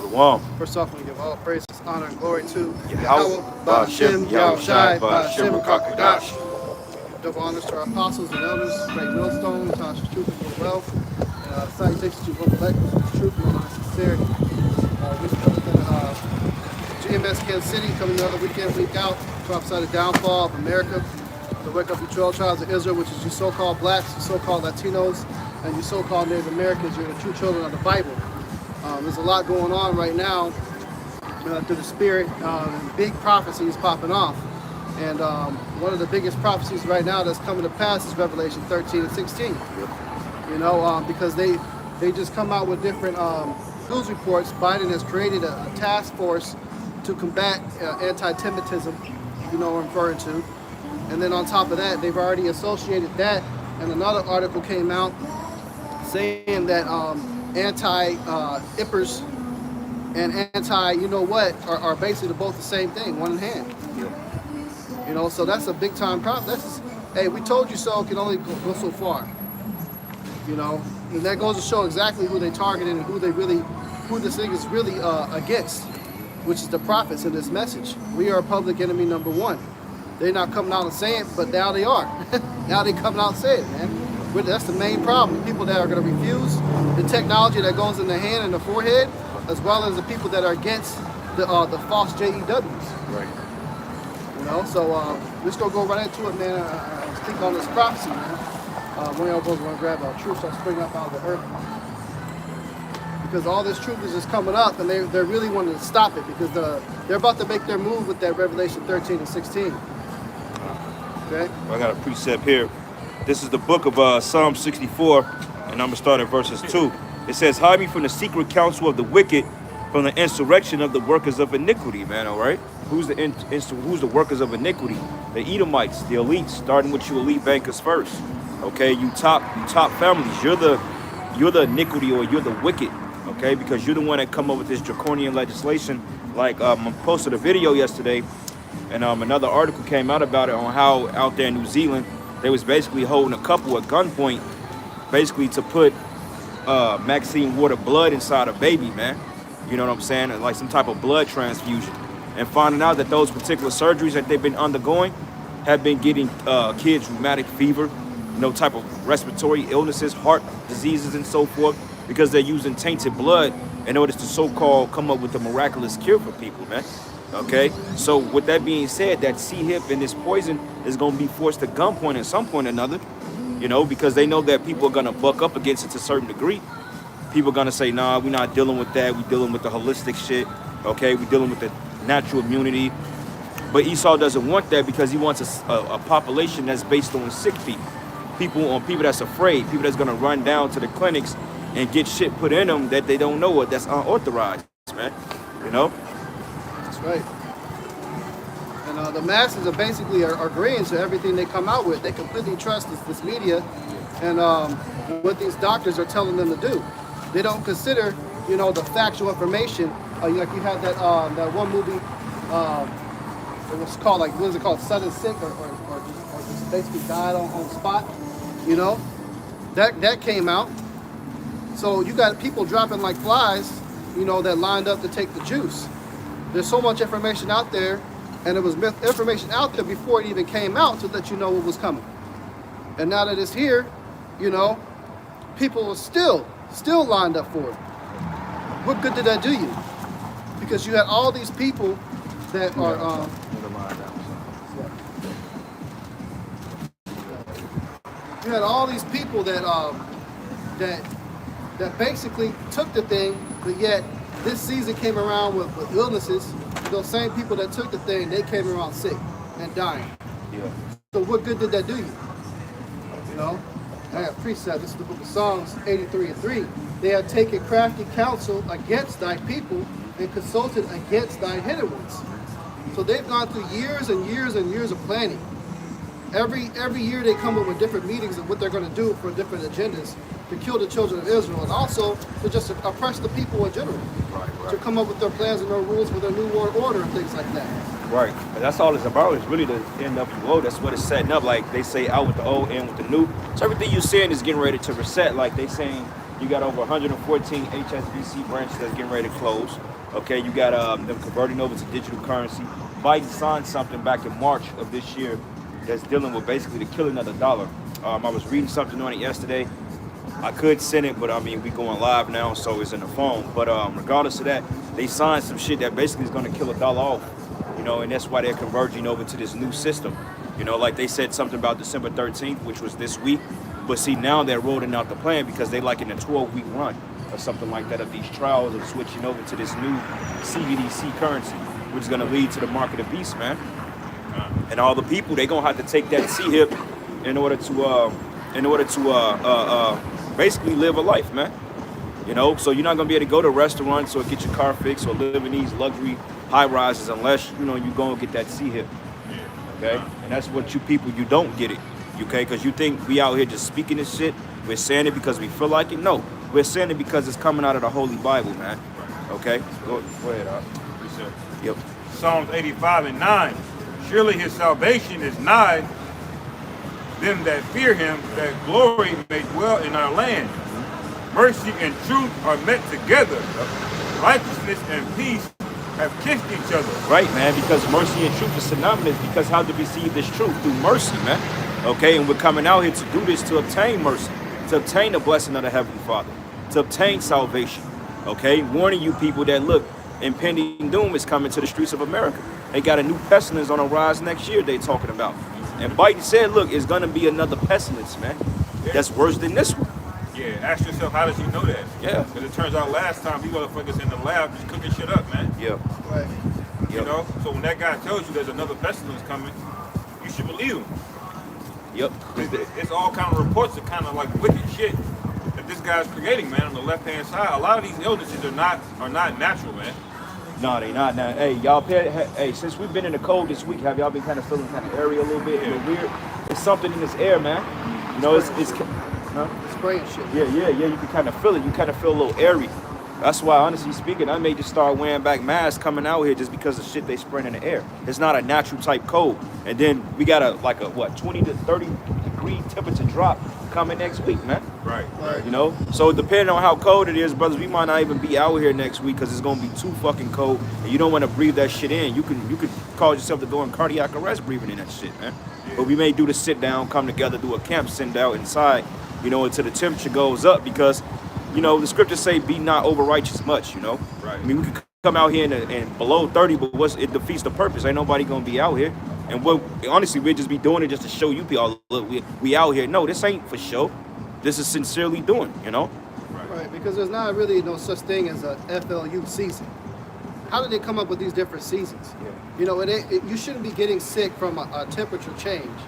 Shalom. First off, we give all praises, honor, and glory to Yahweh, Ba'ashem, Yahushai, Ba'ashem, Kakadash. Double honors to our apostles and elders, Great Millstone, Tasha's Truth and Wealth, and salutations to one elect, truth and honor and sincerity. This GMS Kansas City coming another weekend, week out, prophesy the downfall of America, to wake up the 12 tribes of Israel, which is you so-called blacks, you so-called Latinos, and you so-called Native Americans. You're the true children of the Bible. There's a lot going on right now through the spirit, big prophecies popping off. And one of the biggest prophecies right now that's coming to pass is Revelation 13 and 16. You know, because they just come out with different news reports. Biden has created a task force to combat anti-Semitism, you know what I'm referring to. And then on top of that, they've already associated that. And another article came out saying that anti-Ippers and anti-you-know-what are basically both the same thing, one in hand. You know, so that's a big-time problem. Hey, we told you so, can only go so far. You know, and that goes to show exactly who they targeted and who this thing is really against, which is the prophets in this message. We are public enemy number one. They're not coming out and saying it, but now they are. Now they coming out and saying it, man. That's the main problem. The people that are going to refuse the technology that goes in the hand and the forehead, as well as the people that are against the false JEWs. Right. You know, so we're just going to go right into it, man. Speak on this prophecy, man. One of y'all boys want to grab truth starts springing up out of the earth. Because all this truth is just coming up, and they're really wanting to stop it, because they're about to make their move with that Revelation 13 and 16. Okay? Well, I got a precept here. This is the book of Psalm 64, and I'm going to start at verses 2. It says, hide me from the secret counsel of the wicked, from the insurrection of the workers of iniquity, man, all right? Who's the workers of iniquity? The Edomites, the elites, starting with you elite bankers first. Okay, you top families. You're the iniquity, or you're the wicked, okay? Because you're the one that come up with this draconian legislation. Like I posted a video yesterday, and another article came out about it on how out there in New Zealand, they was basically holding a couple at gunpoint, basically to put Maxine Water blood inside a baby, man. You know what I'm saying? Like some type of blood transfusion. And finding out that those particular surgeries that they've been undergoing have been getting kids rheumatic fever, type of respiratory illnesses, heart diseases, and so forth, because they're using tainted blood in order to so-called come up with a miraculous cure for people, man. Okay, so with that being said, that C-hip and this poison is going to be forced to gunpoint at some point or another, because they know that people are going to buck up against it to a certain degree. People are going to say, nah, we're not dealing with that. We're dealing with the holistic shit. Okay, we're dealing with the natural immunity. But Esau doesn't want that, because he wants a population that's based on sick people that's afraid, people that's going to run down to the clinics and get shit put in them that they don't know what, that's unauthorized, man. That's right. And the masses are basically agreeing to everything they come out with. They completely trust this media and what these doctors are telling them to do. They don't consider, the factual information. Like you had that one movie, it was called, like, what is it called, Sudden Sick, or just basically died on spot. That came out. So you got people dropping like flies, that lined up to take the juice. There's so much information out there, and there was information out there before it even came out to let you know what was coming. And now that it's here, people are still lined up for it. What good did that do you? Because you had all these people that are you had all these people that basically took the thing, but yet this season came around with illnesses. Those same people that took the thing, they came around sick and dying. Yeah. So what good did that do you? I got precept. This is the book of Psalms 83 and 3. They have taken crafty counsel against thy people and consulted against thy hidden ones. So they've gone through years and years and years of planning. Every year they come up with different meetings of what they're going to do for different agendas to kill the children of Israel, and also to just oppress the people in general. Right. To come up with their plans and their rules for their new world order and things like that. Right. But that's all it's about. It's really the NWO. That's what it's setting up. Like they say, out with the old, in with the new. So everything you're saying is getting ready to reset. Like they saying you got over 114 HSBC branches that's getting ready to close. Okay, you got them converting over to digital currency. Biden signed something back in March of this year that's dealing with basically the killing of the dollar. I was reading something on it yesterday. I could send it, but I mean, we going live now, so it's in the phone. But regardless of that, they signed some shit that basically is going to kill a dollar off, you know, and that's why they're converging over to this new system. You know, like they said something about December 13th, which was this week. But see, now they're rolling out the plan because they like in a 12-week run or something like that of these trials of switching over to this new CBDC currency, which is going to lead to the market of beast, man. And all the people, they going to have to take that C-hip in order to basically live a life, man. You know, so you're not gonna be able to go to restaurants or get your car fixed or live in these luxury high rises unless, you know, you go and get that C-hip. Okay? And that's what you people, you don't get it. Okay? Because you think we out here just speaking this shit. We're saying it because we feel like it. No, we're saying it because it's coming out of the Holy Bible, man. Okay? Go ahead, Yep. Psalms 85:9. Surely his salvation is nigh them that fear him, that glory may dwell in our land. Mercy and truth are met together. Righteousness and peace have kissed each other. Right, man, because mercy and truth is synonymous. Because how to receive this truth? Through mercy, man. Okay, and we're coming out here to do this to obtain mercy, to obtain the blessing of the Heavenly Father, to obtain salvation. Okay, warning you people that look, impending doom is coming to the streets of America. They got a new pestilence on the rise next year they talking about. And Biden said, look, it's going to be another pestilence, man. Yeah. That's worse than this one. Yeah, ask yourself, how does he know that? Yeah. Because it turns out last time, you motherfuckers in the lab just cooking shit up, man. Yeah. Right. You know? So when that guy tells you there's another pestilence coming, you should believe him. Yep. It's all kind of reports of kind of like wicked shit that this guy's creating, man, on the left-hand side. A lot of these illnesses are not natural, man. No, they not. Now, hey, y'all, hey, since we've been in the cold this week, have y'all been kind of feeling kind of airy a little bit, a little weird? It's something in this air, man. You know, it's huh? Spraying shit. Yeah. You can kind of feel it. You kind of feel a little airy. That's why, honestly speaking, I may just start wearing back masks coming out here just because of shit they spraying in the air. It's not a natural type cold. And then we got a 20 to 30 degree temperature drop coming next week, man. Right. You know, so depending on how cold it is, brothers, we might not even be out here next week because it's gonna be too fucking cold, and you don't want to breathe that shit in. You could cause yourself to go in cardiac arrest breathing in that shit, man. Yeah. But we may do the sit down, come together, do a camp, send out inside, you know, until the temperature goes up because, you know, the scriptures say, "Be not over righteous much," you know. Right. I mean, we could come out here and below 30, but it defeats the purpose. Ain't nobody gonna be out here. And honestly, we'll just be doing it just to show you people, look, we out here. No, this ain't for show. This is sincerely doing, you know? Right, because there's not really no such thing as a FLU season. How did they come up with these different seasons? Yeah. You know, you shouldn't be getting sick from a temperature change.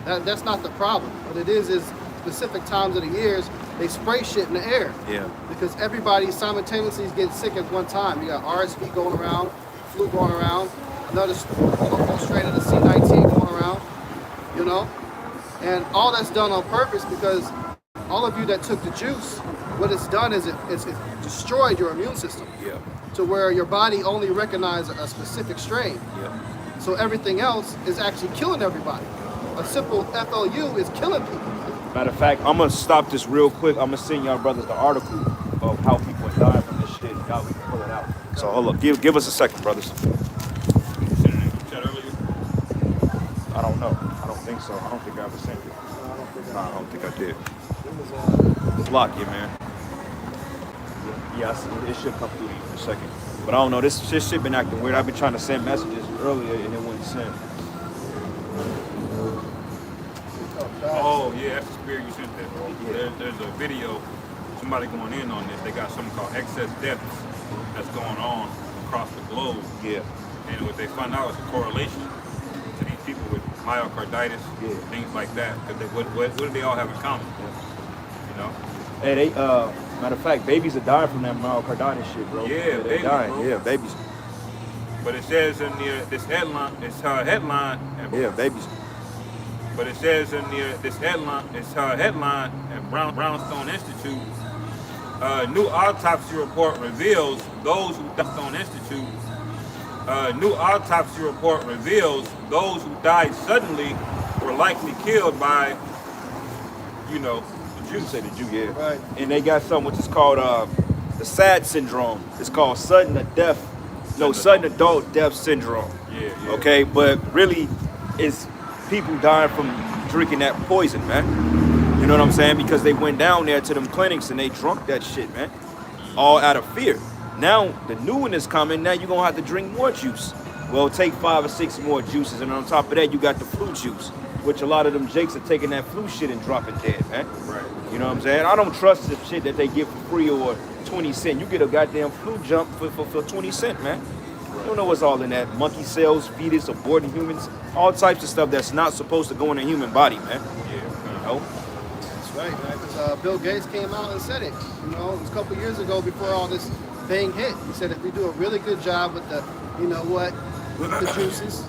That's not the problem. What it is specific times of the years, they spray shit in the air. Yeah. Because everybody simultaneously is getting sick at one time. You got RSV going around, flu going around, another strain of the C19 going around, you know? And all that's done on purpose because all of you that took the juice, what it's done is it's destroyed your immune system. Yeah. To where your body only recognizes a specific strain. Yeah. So everything else is actually killing everybody. A simple FLU is killing people. Matter of fact, I'm gonna stop this real quick. I'm gonna send y'all brothers the article of how people are dying from this shit. Y'all, we can pull it out. So hold up, give us a second, brothers. You sent it in the chat earlier? I don't know. I don't think so. I don't think I ever sent it. I don't think I did. Block you, man. Yeah, I see. It should come through to you in a second. But I don't know. This shit been acting weird. I've been trying to send messages earlier and it wouldn't send. Oh, yeah, that's the spirit you sent that. Yeah. There's a video, somebody going in on this. They got something called excess deaths that's going on across the globe. Yeah. And what they found out is a correlation to these people with myocarditis, things like that. Because what do they all have in common? You know? Hey, they matter of fact, babies are dying from that myocarditis shit, bro. Yeah, they're babies, dying. bro. Yeah, babies. But it says in this headline, it's her headline. Yeah, babies. But it says in this headline, it's her headline at Brownstone Institute. New autopsy report reveals those who Brownstone Institute. New autopsy report reveals those who died suddenly were likely killed by, you know, the You Jews. say the Jew, yeah. Right. And they got something which is called the SAD syndrome. It's called sudden adult death syndrome. Yeah. Okay, but really, it's people dying from drinking that poison, man. You know what I'm saying? Because they went down there to them clinics and they drunk that shit, man. All out of fear. Now the new one is coming. Now you're gonna have to drink more juice. Well, take 5 or 6 more juices, and on top of that, you got the flu juice, which a lot of them jakes are taking that flu shit and dropping dead, man. Right. You know what I'm saying? I don't trust the shit that they get for free or 20 cents. You get a goddamn flu jump for 20 cents, man. You don't know what's all in that. Monkey cells, fetus, aborting humans, all types of stuff that's not supposed to go in a human body, man. Yeah. You know? That's right, man. Because Bill Gates came out and said it. You know, it was a couple years ago before all this thing hit. He said if we do a really good job with the, you know what, with the juices,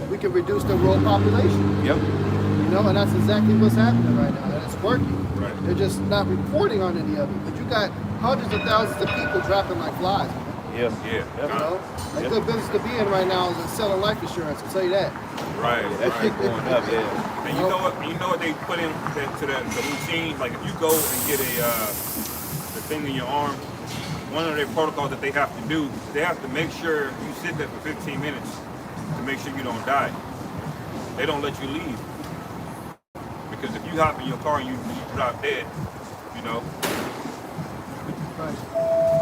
we can reduce the world population. Yep. You know, and that's exactly what's happening right now. And it's working. Right. They're just not reporting on any of it. But you got hundreds of thousands of people dropping like flies, man. Yeah. You Yep. know, a good business to be in right now is selling life insurance. I'll tell you that. Right. That shit going up, yeah. And you know what? You know what they put in to the routine. Like if you go and get the thing in your arm, one of their protocols that they have to do, they have to make sure you sit there for 15 minutes to make sure you don't die. They don't let you leave because if you hop in your car and you drop dead, you know, Right.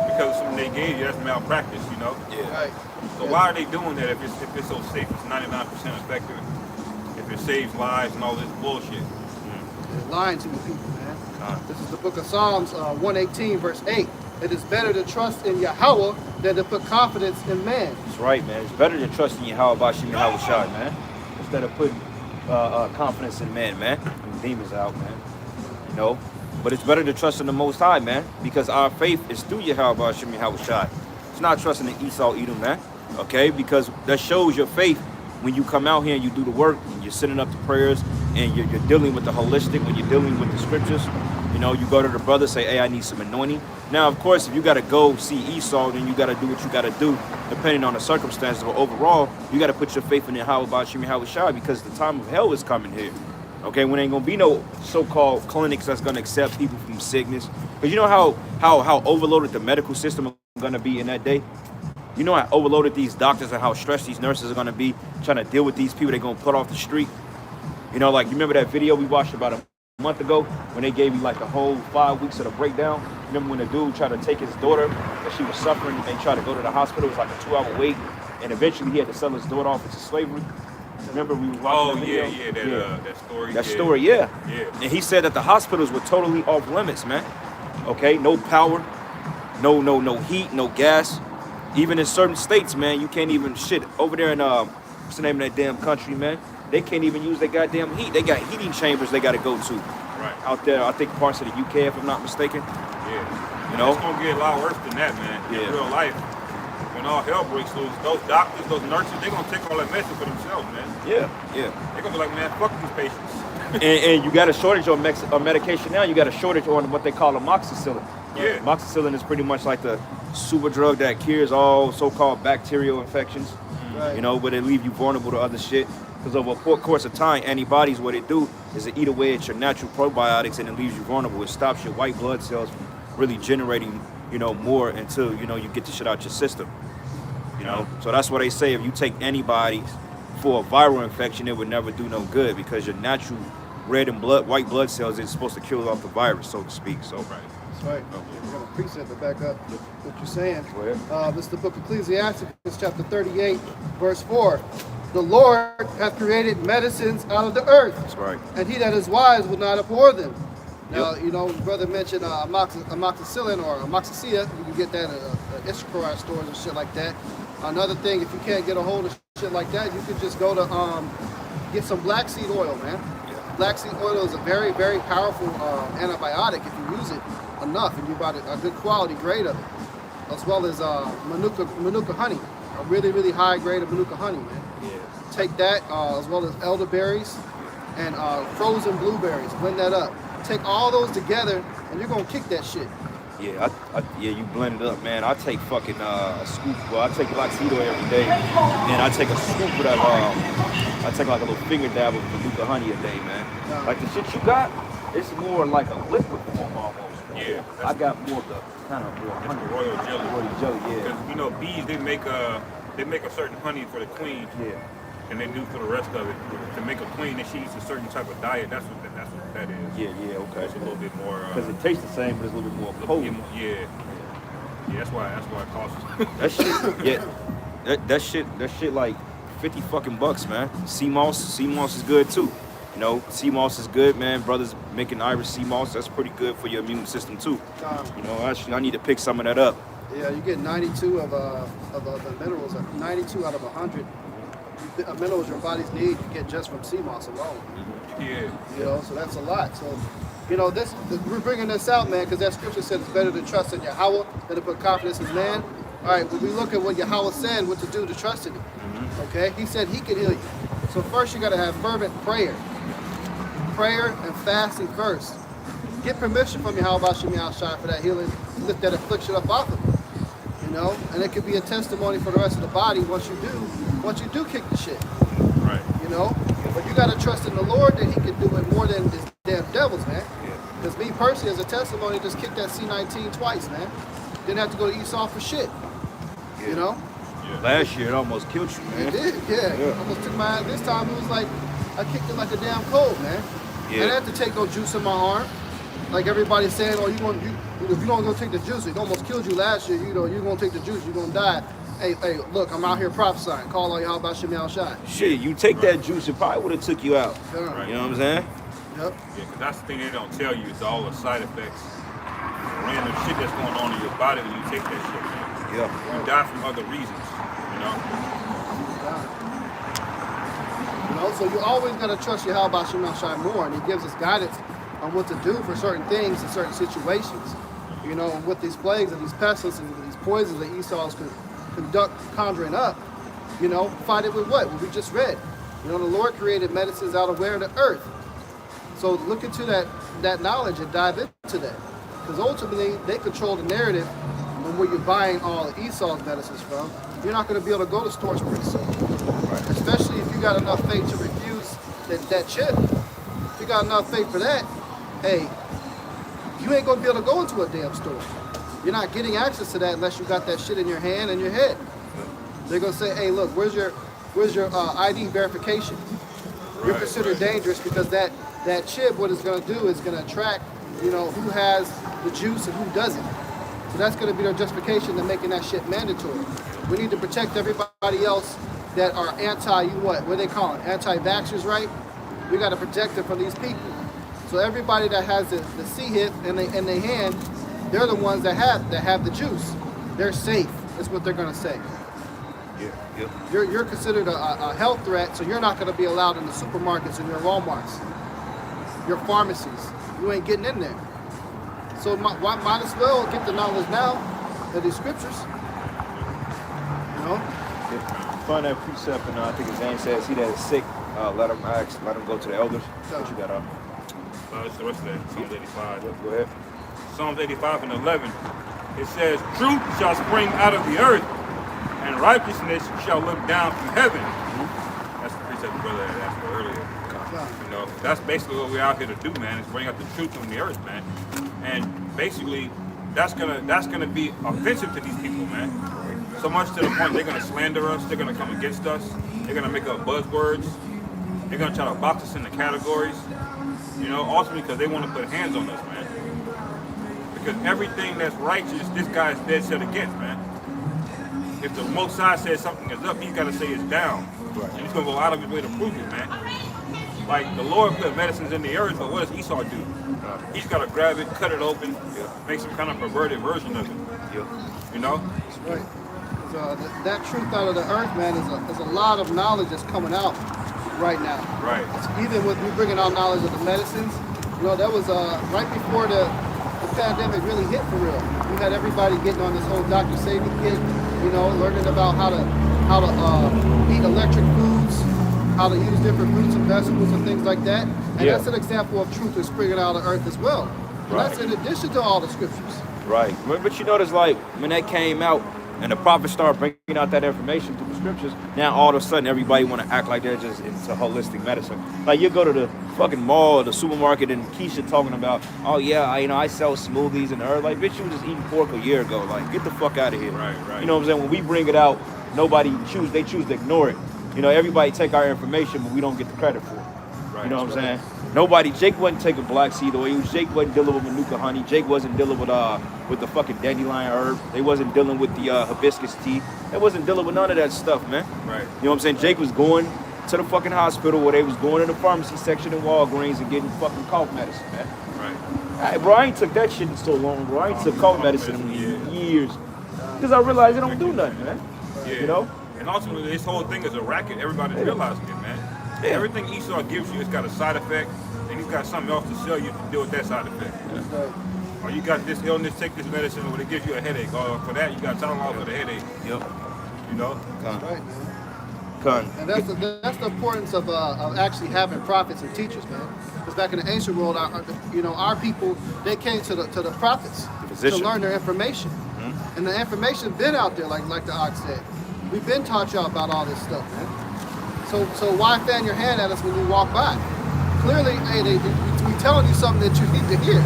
because of something they gave you, that's malpractice, you know. Yeah. Right. So why are they doing that if it's so safe? It's 99% effective. If it saves lives and all this bullshit. They're lying to the people, man. This is the book of Psalms 118, verse 8. It is better to trust in Yahweh than to put confidence in man. That's right, man. It's better to trust in Yahweh Bashim Yahweh Shai, man. Instead of putting confidence in man, man. Them demons out, man. You know? But it's better to trust in the Most High, man. Because our faith is through Yahweh Bashim Yahweh Shai. It's not trusting in Esau Edom, man. Okay? Because that shows your faith when you come out here and you do the work and you're sending up the prayers and you're dealing with the holistic, when you're dealing with the scriptures. You know, you go to the brother, say, hey, I need some anointing. Now, of course, if you got to go see Esau, then you got to do what you got to do, depending on the circumstances. But overall, you got to put your faith in Yahweh Bashim Yahweh Shai because the time of hell is coming here. Okay, when ain't going to be no so-called clinics that's going to accept people from sickness. Because you know how overloaded the medical system is going to be in that day? You know how overloaded these doctors and how stressed these nurses are going to be trying to deal with these people they're going to put off the street? You know, like, you remember that video we watched about a month ago when they gave you like the whole 5 weeks of the breakdown? Remember when the dude tried to take his daughter that she was suffering and tried to go to the hospital? It was like a 2-hour wait, and eventually he had to sell his daughter off into slavery. Remember we was watching that video? That story. That story, yeah. Yeah. And he said that the hospitals were totally off limits, man. Okay, no power, no heat, no gas. Even in certain states, man, you can't even shit over there in what's the name of that damn country, man? They can't even use their goddamn heat. They got heating chambers they got to go to. Right. Out there, I think parts of the UK, if I'm not mistaken. Yeah. You know? It's gonna get a lot worse than that, man. Yeah. In real life, when all hell breaks loose, those doctors, those nurses, they're gonna take all that medicine for themselves, man. Yeah. They're gonna be like, man, fuck these patients. and you got a shortage on medication now. You got a shortage on what they call amoxicillin. Yeah. Amoxicillin is pretty much like the super drug that cures all so-called bacterial infections. Right. You know, but it leave you vulnerable to other shit. Because over a course of time, antibodies, what it do is it eat away at your natural probiotics and it leaves you vulnerable. It stops your white blood cells from really generating, you know, more until, you know, you get the shit out your system. You know, so that's why they say if you take antibodies for a viral infection, it would never do no good because your natural red and white blood cells is supposed to kill off the virus, so to speak. So, That's right. We're going to precept to back up what you're saying. Go ahead. This is the book of Ecclesiastes, chapter 38, verse 4. The Lord hath created medicines out of the earth, That's right. and he that is wise will not abhor them. Now, Yep. you know, brother mentioned amoxicillin or amoxicilla. You can get that at Ishkara stores and shit like that. Another thing, if you can't get a hold of shit like that, you could just go to get some black seed oil, man. Black seed oil is a very, very powerful antibiotic if you use it enough and you buy a good quality grade of it, as well as manuka honey, a really, really high grade of manuka honey, man. Yeah. Take that as well as elderberries and frozen blueberries. Blend that up. Take all those together, and you're gonna kick that shit. Yeah, you blend it up, man. I take fucking a scoop. Well, I take black seed oil every day, and I take a scoop of that. I take like a little finger dab of Manuka honey a day, man. Like the shit you got, it's more like a liquid form almost. Yeah. I got more of the kind of It's the royal jelly. royal jelly, yeah. Because you know bees, they make a certain honey for the queen, Yeah. and they do for the rest of it. To make a queen, and she eats a certain type of diet. That's what that is. Yeah, okay. It's a little bit more. Because it tastes the same, but it's a little bit more potent. Yeah. That's why it costs. That shit, yeah. That shit like $50 fucking bucks, man. Sea moss is good too. You know, sea moss is good, man. Brothers making Irish sea moss, that's pretty good for your immune system too. You know, I need to pick some of that up. Yeah, you get 92 of the minerals, 92 out of 100 minerals your bodies need you get just from sea moss alone. Yeah. You know, so that's a lot. So, you know, we're bringing this out, man, because that scripture said it's better to trust in Yahweh than to put confidence in man. All right, when we look at what Yahweh said, what to do to trust in him. Okay, he said he can heal you. So first you got to have fervent prayer and fasting first. Get permission from Yahweh Shai for that healing, lift that affliction up off of him. You know, and it could be a testimony for the rest of the body once you do kick the shit. Right. You know, but you got to trust in the Lord that he can do it more than these damn devils, man. Because me personally, as a testimony, just kicked that C-19 twice, man. Didn't have to go to Esau for shit. You know? Yeah. Last year it almost killed you, man. It did, yeah. Almost took my ass. This time it was like, I kicked it like a damn cold, man. Yeah. I didn't have to take no juice in my arm. Like everybody's saying, oh, if you don't go take the juice, it almost killed you last year, you know, you're going to take the juice, you're going to die. Hey, look, I'm out here prophesying. Call on y'all about Shemi Al-Shai. Shit, you take that juice, it probably would have took you out. Right. You know what I'm saying? Yep. Yeah, because that's the thing they don't tell you. It's all the side effects. Random shit that's going on in your body when you take that shit, man. Yeah. You die from other reasons, you know? You know, so you always got to trust Yahweh about Shemi Al-Shai more, and he gives us guidance on what to do for certain things in certain situations. You know, with these plagues and these pestilences and these poisons that Esau's conjuring up, you know, fight it with what we just read. You know, the Lord created medicines out of where? The earth. So look into that knowledge and dive into that. Because ultimately, they control the narrative on where you're buying all of Esau's medicines from. You're not going to be able to go to stores pretty soon. Right. Especially if you got enough faith to refuse that chip. If you got enough faith for that, hey, you ain't going to be able to go into a damn store. You're not getting access to that unless you got that shit in your hand and your head. They're going to say, hey, look, where's your ID verification? You're considered dangerous because that chip, what it's going to do is going to track, you know, who has the juice and who doesn't. So that's going to be their justification to making that shit mandatory. We need to protect everybody else that are what do they call it? Anti-vaxxers, right? We got to protect them from these people. So everybody that has the C-hip in their hand, they're the ones that have the juice. They're safe, is what they're going to say. Yeah. You're considered a health threat, so you're not going to be allowed in the supermarkets and your Walmarts, your pharmacies. You ain't getting in there. So might as well get the knowledge now of these scriptures. You know? Find that precept, and I think his name says, he that is sick, let him go to the elders. What you got up? It's the rest of that, Psalms 85. Go ahead. Psalms 85 and 11. It says, truth shall spring out of the earth, and righteousness shall look down from heaven. That's the precept the brother had asked for earlier. You know, that's basically what we're out here to do, man, is bring out the truth from the earth, man. And basically, that's gonna be offensive to these people, man. So much to the point they're gonna slander us, they're gonna come against us, they're gonna make up buzzwords, they're gonna try to box us into categories, you know, ultimately because they want to put hands on us, man. Because everything that's righteous, this guy is dead set against, man. If the Most High says something is up, he's got to say it's down. Right. And he's going to go out of his way to prove it, man. Like, the Lord put medicines in the earth, but what does Esau do? He's got to grab it, cut it open, make some kind of perverted version of it. You know? Right. So that truth out of the earth, man, is a lot of knowledge that's coming out right now. Right. Even with me bringing out knowledge of the medicines, you know, that was right before the pandemic really hit for real. We had everybody getting on this whole Dr. Sabi kit, you know, learning about how to eat electric foods, how to use different fruits and vegetables and things like that. And that's an example of truth that's springing out of the earth as well. And that's in addition to all the scriptures. Right. But you notice, like, when that came out and the prophets started bringing out that information through the scriptures. Now all of a sudden everybody want to act like they're just into holistic medicine. Like you go to the fucking mall or the supermarket and Keisha talking about, oh yeah, I sell smoothies and herb. Like bitch, you were just eating pork a year ago. Like get the fuck out of here. Right. You know what I'm saying? When we bring it out, they choose to ignore it. You know, everybody take our information, but we don't get the credit for it. Right. You know what I'm saying? Jake wasn't taking black seed oil. Jake wasn't dealing with manuka honey. Jake wasn't dealing with the fucking dandelion herb. They wasn't dealing with the hibiscus tea. They wasn't dealing with none of that stuff, man. Right. You know what I'm saying? Jake was going to the fucking hospital where they was going in the pharmacy section in Walgreens and getting fucking cough medicine, man. Right. Hey, bro, I ain't took that shit in so long, bro. I ain't took cough medicine in years. Because I realized it don't do nothing, man. Yeah. You know? And ultimately, this whole thing is a racket. Everybody's realizing it, man. Yeah. Everything Esau gives you, it's got a side effect, and he's got something else to sell you to deal with that side effect. Right. Or you got this illness, take this medicine, or it gives you a headache. Or for that, you got Tylenol for the headache. Yep. You know? That's right, man. Con. And that's the importance of actually having prophets and teachers, man. Because back in the ancient world, our people, they came to the prophets to learn their information. Mm-hmm. And the information been out there, like the ox said. We've been taught y'all about all this stuff, man. So why fan your hand at us when you walk by? Clearly, hey, we telling you something that you need to hear.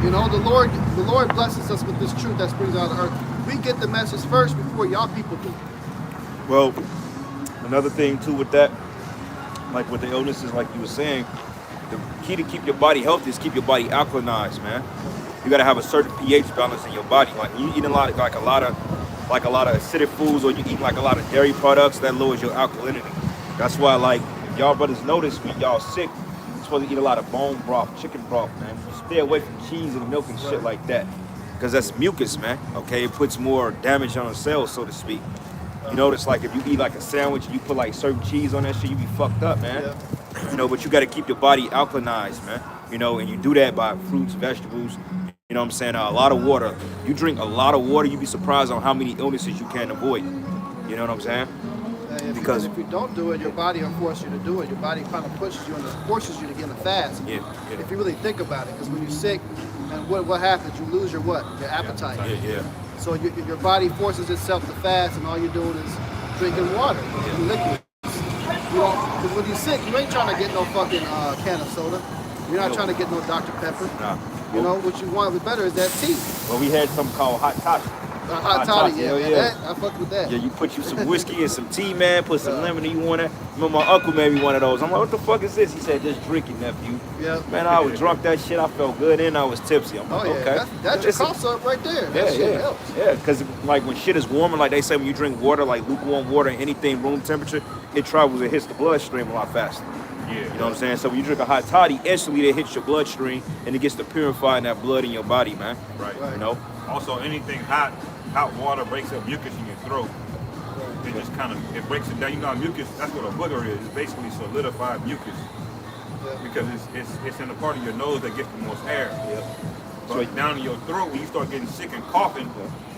You know, the Lord blesses us with this truth that springs out of the earth. We get the message first before y'all people do. Well, another thing too with that, like with the illnesses, like you were saying, the key to keep your body healthy is keep your body alkalinized, man. You gotta have a certain pH balance in your body. Like you eat a lot of acidic foods, or you eat like a lot of dairy products, that lowers your alkalinity. That's why, like, if y'all brothers notice when y'all sick, you're supposed to eat a lot of bone broth, chicken broth, man. Stay away from cheese and milk and shit like that, because that's mucus, man. Okay, it puts more damage on the cells, so to speak. You notice, like, if you eat like a sandwich and you put like certain cheese on that shit, you be fucked up, man. Yeah. You know, but you got to keep your body alkalinized, man. You know, and you do that by fruits, vegetables. You know what I'm saying? A lot of water. You drink a lot of water, you'd be surprised on how many illnesses you can avoid. You know what I'm saying? Because if you don't do it, your body will force you to do it. Your body kind of pushes you and forces you to get in a fast. Yeah. If you really think about it, because when you're sick, and what happens? You lose your what? Your appetite. Yeah. So your body forces itself to fast, and all you're doing is drinking water and liquids. Because when you're sick, you ain't trying to get no fucking can of soda. You're not trying to get no Dr. Pepper. Nah. You know, what you want better is that tea. Well, we had something called hot toddy. Hot toddy, yeah. I fucked with that. Yeah, you put you some whiskey and some tea, man. Put some lemon in you want it. Remember my uncle made me one of those. I'm like, what the fuck is this? He said, just drink it, nephew. Yeah. Man, I was drunk that shit. I felt good and I was tipsy. I'm like, okay. That's your cough syrup right there. That shit helps. Yeah, because like when shit is warmer, like they say when you drink water, like lukewarm water, anything room temperature, it travels and hits the bloodstream a lot faster. Yeah. You know what I'm saying? So when you drink a hot toddy, instantly it hits your bloodstream and it gets to purifying that blood in your body, man. Right. You know? Also, anything hot water breaks up mucus in your throat. It just kind of, it breaks it down. You know, mucus, that's what a booger is. It's basically solidified mucus. Because it's in the part of your nose that gets the most air. But down in your throat, when you start getting sick and coughing,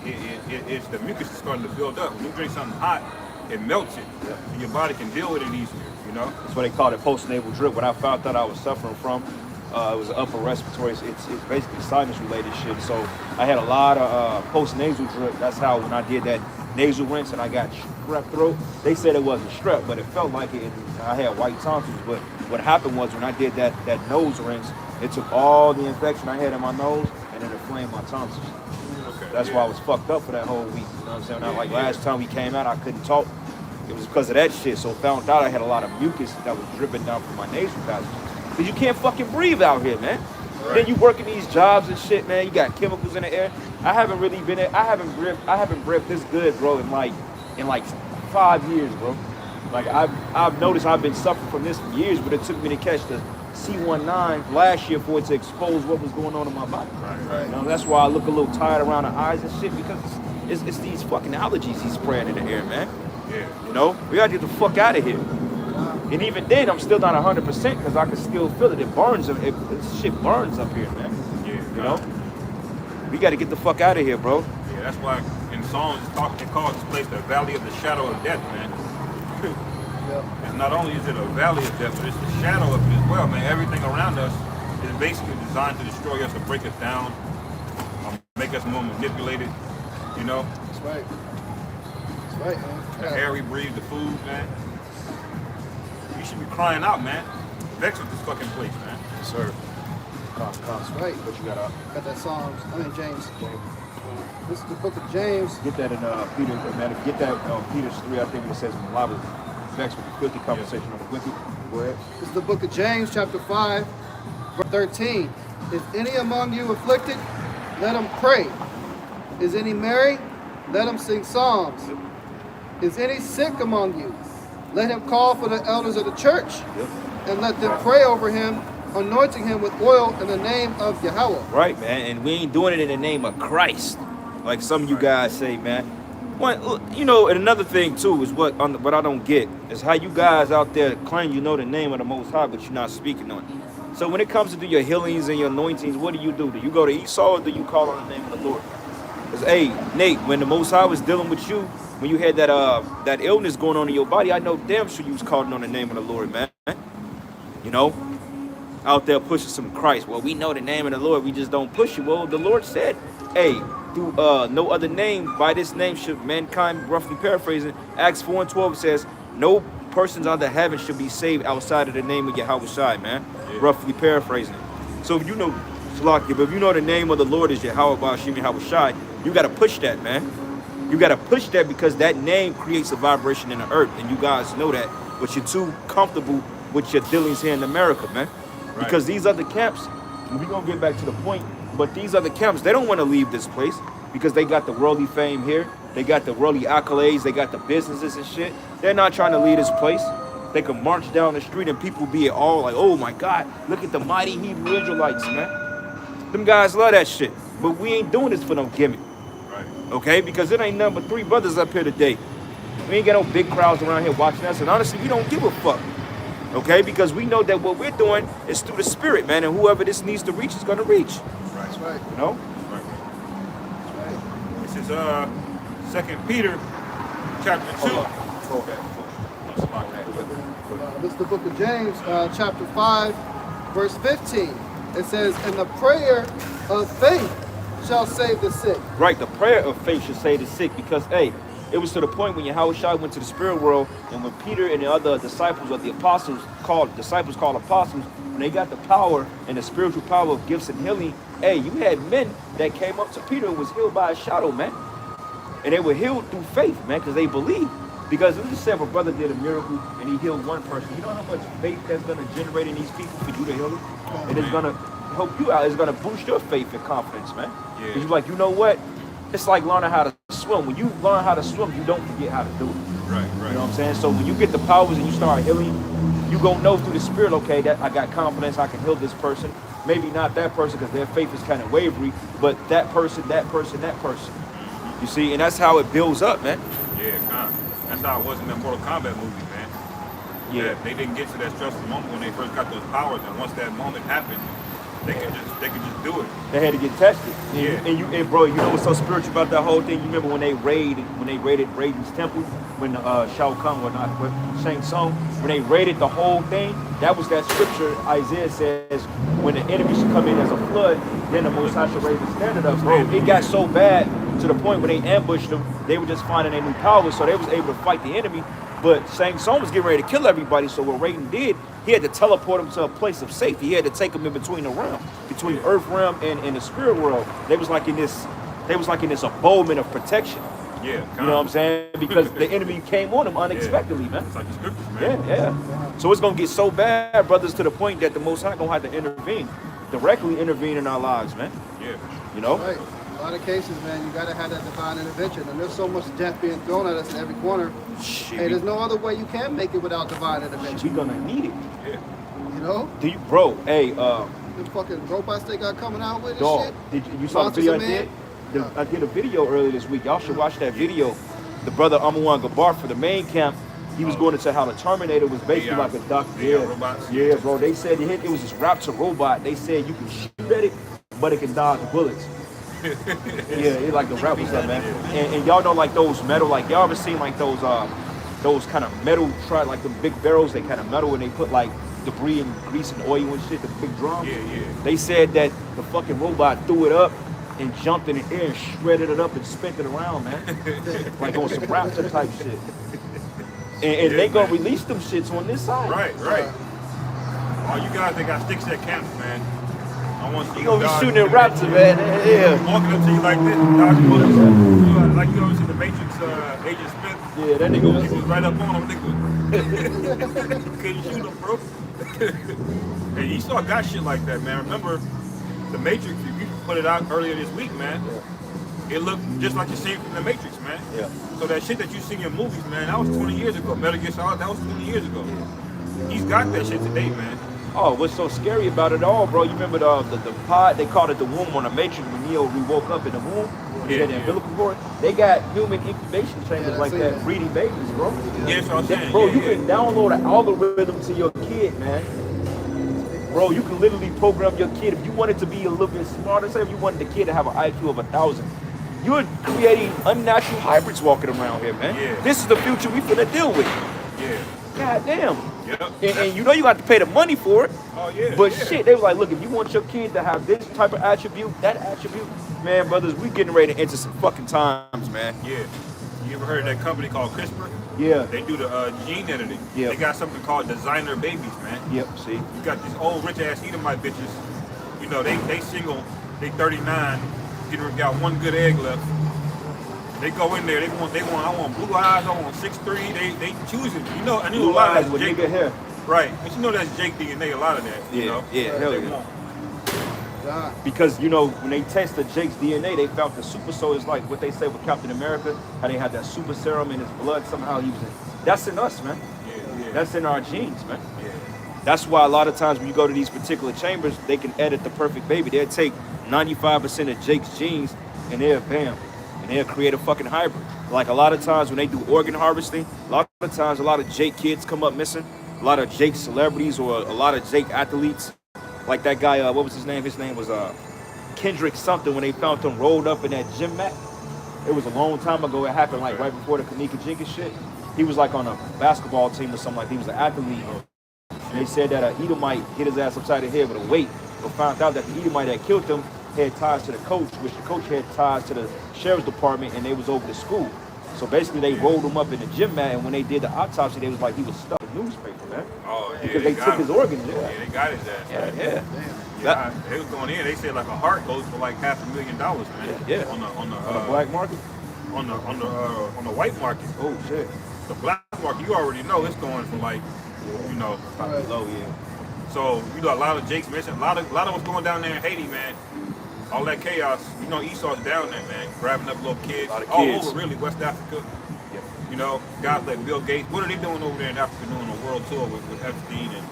it's the mucus is starting to build up. When you drink something hot, it melts it. And your body can deal with it easier, you know? That's what they call it, postnasal drip. What I found out I was suffering from, it was upper respiratory. It's basically sinus related shit. So I had a lot of postnasal drip. That's how when I did that nasal rinse and I got strep throat, they said it wasn't strep, but it felt like it. I had white tonsils. But what happened was when I did that nose rinse, it took all the infection I had in my nose and it inflamed my tonsils. That's why I was fucked up for that whole week. You know what I'm saying? Last time we came out, I couldn't talk. It was because of that shit. So found out I had a lot of mucus that was dripping down from my nasal passages. Because you can't fucking breathe out here, man. Right. Then you working these jobs and shit, man. You got chemicals in the air. I haven't breathed this good, bro, in like 5 years, bro. Like I've noticed I've been suffering from this for years, but it took me to catch the C19 last year for it to expose what was going on in my body. Right. You know, that's why I look a little tired around the eyes and shit, because it's these fucking allergies he's spraying in the air, man. Yeah. You know, we gotta get the fuck out of here. And even then, I'm still not 100% because I can still feel it. It burns. This shit burns up here, man. Yeah. You know? We got to get the fuck out of here, bro. Yeah, that's why in songs they call this place the Valley of the Shadow of Death, man. And not only is it a valley of death, but it's the shadow of it as well, man. Everything around us is basically designed to destroy us, to break us down, make us more manipulated, you know? That's right. right, man. The air we breathe, the food, man. You should be crying out, man. Vexed with this fucking place, man. Yes, sir. That's right. What you got out? Got that Psalms. James. This is the book of James. Get that in Peter, man. Get that Peter's 3, I think it says when Allah was vexed with the filthy conversation of the wicked. Go ahead. This is the book of James, chapter 5, verse 13. Is any among you afflicted? Let him pray. Is any merry? Let him sing psalms. Is any sick among you? Let him call for the elders of the church, and let them pray over him, anointing him with oil in the name of Yahweh. Right, man. And we ain't doing it in the name of Christ, like some of you guys say, man. One, you know, and another thing too is what I don't get is how you guys out there claim you know the name of the Most High, but you're not speaking on it. So when it comes to do your healings and your anointings, what do? Do you go to Esau or do you call on the name of the Lord? Because, hey, Nate, when the Most High was dealing with you, when you had that illness going on in your body, I know damn sure you was calling on the name of the Lord, man. You know, out there pushing some Christ. Well, we know the name of the Lord, we just don't push it. Well, the Lord said, hey, through no other name, by this name should mankind, roughly paraphrasing, Acts 4:12 says, no persons under heaven should be saved outside of the name of Yahweh Shai, man. Yeah. Roughly paraphrasing. So if you know, Shalaki, but if you know the name of the Lord is Yahweh Ba'ashim Yahweh Shai, you got to push that, man. You got to push that because that name creates a vibration in the earth, and you guys know that, but you're too comfortable with your dealings here in America, man. Right. Because these other camps, we're going to get back to the point, but these other camps, they don't want to leave this place because they got the worldly fame here. They got the worldly accolades. They got the businesses and shit. They're not trying to leave this place. They can march down the street and people be all like, oh my God, look at the mighty Hebrew Israelites, man. Them guys love that shit. But we ain't doing this for no gimmick. Right. Okay? Because it ain't nothing but 3 brothers up here today. We ain't got no big crowds around here watching us. And honestly, we don't give a fuck. Okay? Because we know that what we're doing is through the spirit, man. And whoever this needs to reach is going to reach. Right. That's right. You know? Right. That's right. This is 2 Peter chapter 2. Okay. This is the book of James, chapter 5, verse 15. It says, and the prayer of faith shall save the sick. Right, the prayer of faith should save the sick because, hey, it was to the point when Yahweh Shai went to the spirit world and when Peter and the other disciples or the apostles called apostles, when they got the power and the spiritual power of gifts and healing, hey, you had men that came up to Peter and was healed by a shadow, man. And they were healed through faith, man, because they believed. Because let's just say if a brother did a miracle and he healed one person, you know how much faith that's going to generate in these people for you to heal them? And it's going to help you out. It's going to boost your faith and confidence, man. Yeah. Because you're like, you know what? It's like learning how to swim. When you learn how to swim, you don't forget how to do it. Right. You know what I'm saying? So when you get the powers and you start healing, you going to know through the spirit, okay, that I got confidence, I can heal this person. Maybe not that person because their faith is kind of wavery, but that person. You see, and that's how it builds up, man. Yeah, God. That's how it was in the Mortal Kombat movie, man. Yeah. They didn't get to that stressful moment when they first got those powers, and once that moment happened, they could just do it. They had to get tested. Yeah. And bro, you know what's so spiritual about that whole thing? You remember when they raided Raiden's temple, when Shao Kahn or not, Shang Tsung, when they raided the whole thing, that was that scripture Isaiah says, when the enemy should come in as a flood, then the Most High should raise the standard up. Bro, it got so bad to the point when they ambushed them, they were just finding their new powers, so they was able to fight the enemy. But Shang Tsung was getting ready to kill everybody, so what Raiden did, he had to teleport him to a place of safety. He had to take him in between the realm, between Earth realm and the spirit world. They was like in this abode of protection. Yeah, you know what I'm saying? Because the enemy came on them unexpectedly, man. It's like the scriptures, man. Yeah. So it's gonna get so bad, brothers, to the point that the Most High gonna have to directly intervene in our lives, man. Yeah. You know? Right. A lot of cases, man, you gotta have that divine intervention, and there's so much death being thrown at us in every corner. Shit. Hey, there's no other way you can make it without divine intervention. We gonna need it. Yeah. You know? Bro? Hey, the fucking robots they got coming out with dog, and shit. you saw the video I did? I did a video earlier this week. Y'all should watch that video. The brother Amawan Gabar for the main camp, he was going into how the Terminator was basically like a doctor. Robots. Yeah, bro. They said it was this raptor robot. They said you can shoot at it, but it can dodge bullets. Yeah, it's like the rap was up, man. And y'all know like those metal, like y'all ever seen like those kind of metal like the big barrels, they kind of metal and they put like debris and grease and oil and shit, the big drums. Yeah. They said that the fucking robot threw it up and jumped in the air and shredded it up and spent it around, man. Like on some raptor type shit. And they gonna release them shits on this side. Right. All you guys that got sticks at camps, man. I want you You gonna be shooting at raptors, man. Yeah. Walking up to you like this, dodging bullets. Like you always see the Matrix, Agent Smith. Yeah, that nigga He was right up on him, nigga. Couldn't shoot him, bro. And you saw got shit like that, man. Remember, the Matrix, if you put it out earlier this week, man, it looked just like the scene from the Matrix, man. Yeah. So that shit that you see in movies, man, that was 20 years ago. Metal Gear Solid, that was 20 years ago. He's got that shit today, man. Oh, what's so scary about it all, bro? You remember the pod? They called it the womb on the Matrix when Neo woke up in the womb. He had the umbilical cord. They got human incubation chambers like that, breeding babies, bro. Yeah, that's what I'm saying. Bro, you can download an algorithm to your kid, man. Bro, you can literally program your kid if you wanted to be a little bit smarter. Say if you wanted the kid to have an IQ of 1,000, you're creating unnatural hybrids walking around here, man. Yeah. This is the future we finna deal with. Yeah. God damn. Yep. And you know you got to pay the money for it. Oh, yeah. But shit, they was like, look, if you want your kid to have this type of attribute, that attribute, man, brothers, we getting ready to enter some fucking times, man. Yeah. You ever heard of that company called CRISPR? Yeah. They do the gene editing. Yeah. They got something called designer babies, man. Yep, see? You got these old rich ass Edomite bitches. You know, they single, they 39, got one good egg left. They go in there, I want blue eyes, I want 6'3", they choosing. You know, I knew Blue a lot eyes of with that's Jake. nigga hair. Right. But you know that's Jake DNA, a lot of that. You know? Yeah, hell They yeah. want. Because, you know, when they tested Jake's DNA, they found the super soul is like what they say with Captain America, how they had that super serum in his blood, somehow he was in. That's in us, man. Yeah. That's in our genes, man. Yeah. That's why a lot of times when you go to these particular chambers, they can edit the perfect baby. They'll take 95% of Jake's genes and they'll bam, and they'll create a fucking hybrid. Like a lot of times when they do organ harvesting, a lot of times a lot of Jake kids come up missing, a lot of Jake celebrities or a lot of Jake athletes. Like that guy, what was his name? His name was Kendrick something when they found him rolled up in that gym mat. It was a long time ago. It happened like right before the Kanika Jenkins shit. He was like on a basketball team or something like that. He was an athlete. And they said that an Edomite hit his ass upside the head with a weight, but found out that the Edomite that killed him had ties to the coach, which the coach had ties to the sheriff's department, and they was over the school. So basically they rolled him up in the gym mat, and when they did the autopsy, they was like he was stuck in newspaper, man. Oh, yeah. Because they took his organs, Yeah, they got his ass. Yeah. Yeah, they was going in. They said like a heart goes for like $500,000, man. Yeah. On the On the black market? on the white market. Oh shit. The black market, you already know it's going for like, you know. Probably low, yeah. So you know a lot of Jake's missing. A lot of what's going down there in Haiti, man. All that chaos. You know Esau's down there, man, grabbing up little kids. A lot of all kids. over really West Africa. You know, guys like Bill Gates. What are they doing over there in Africa doing a world tour with Epstein and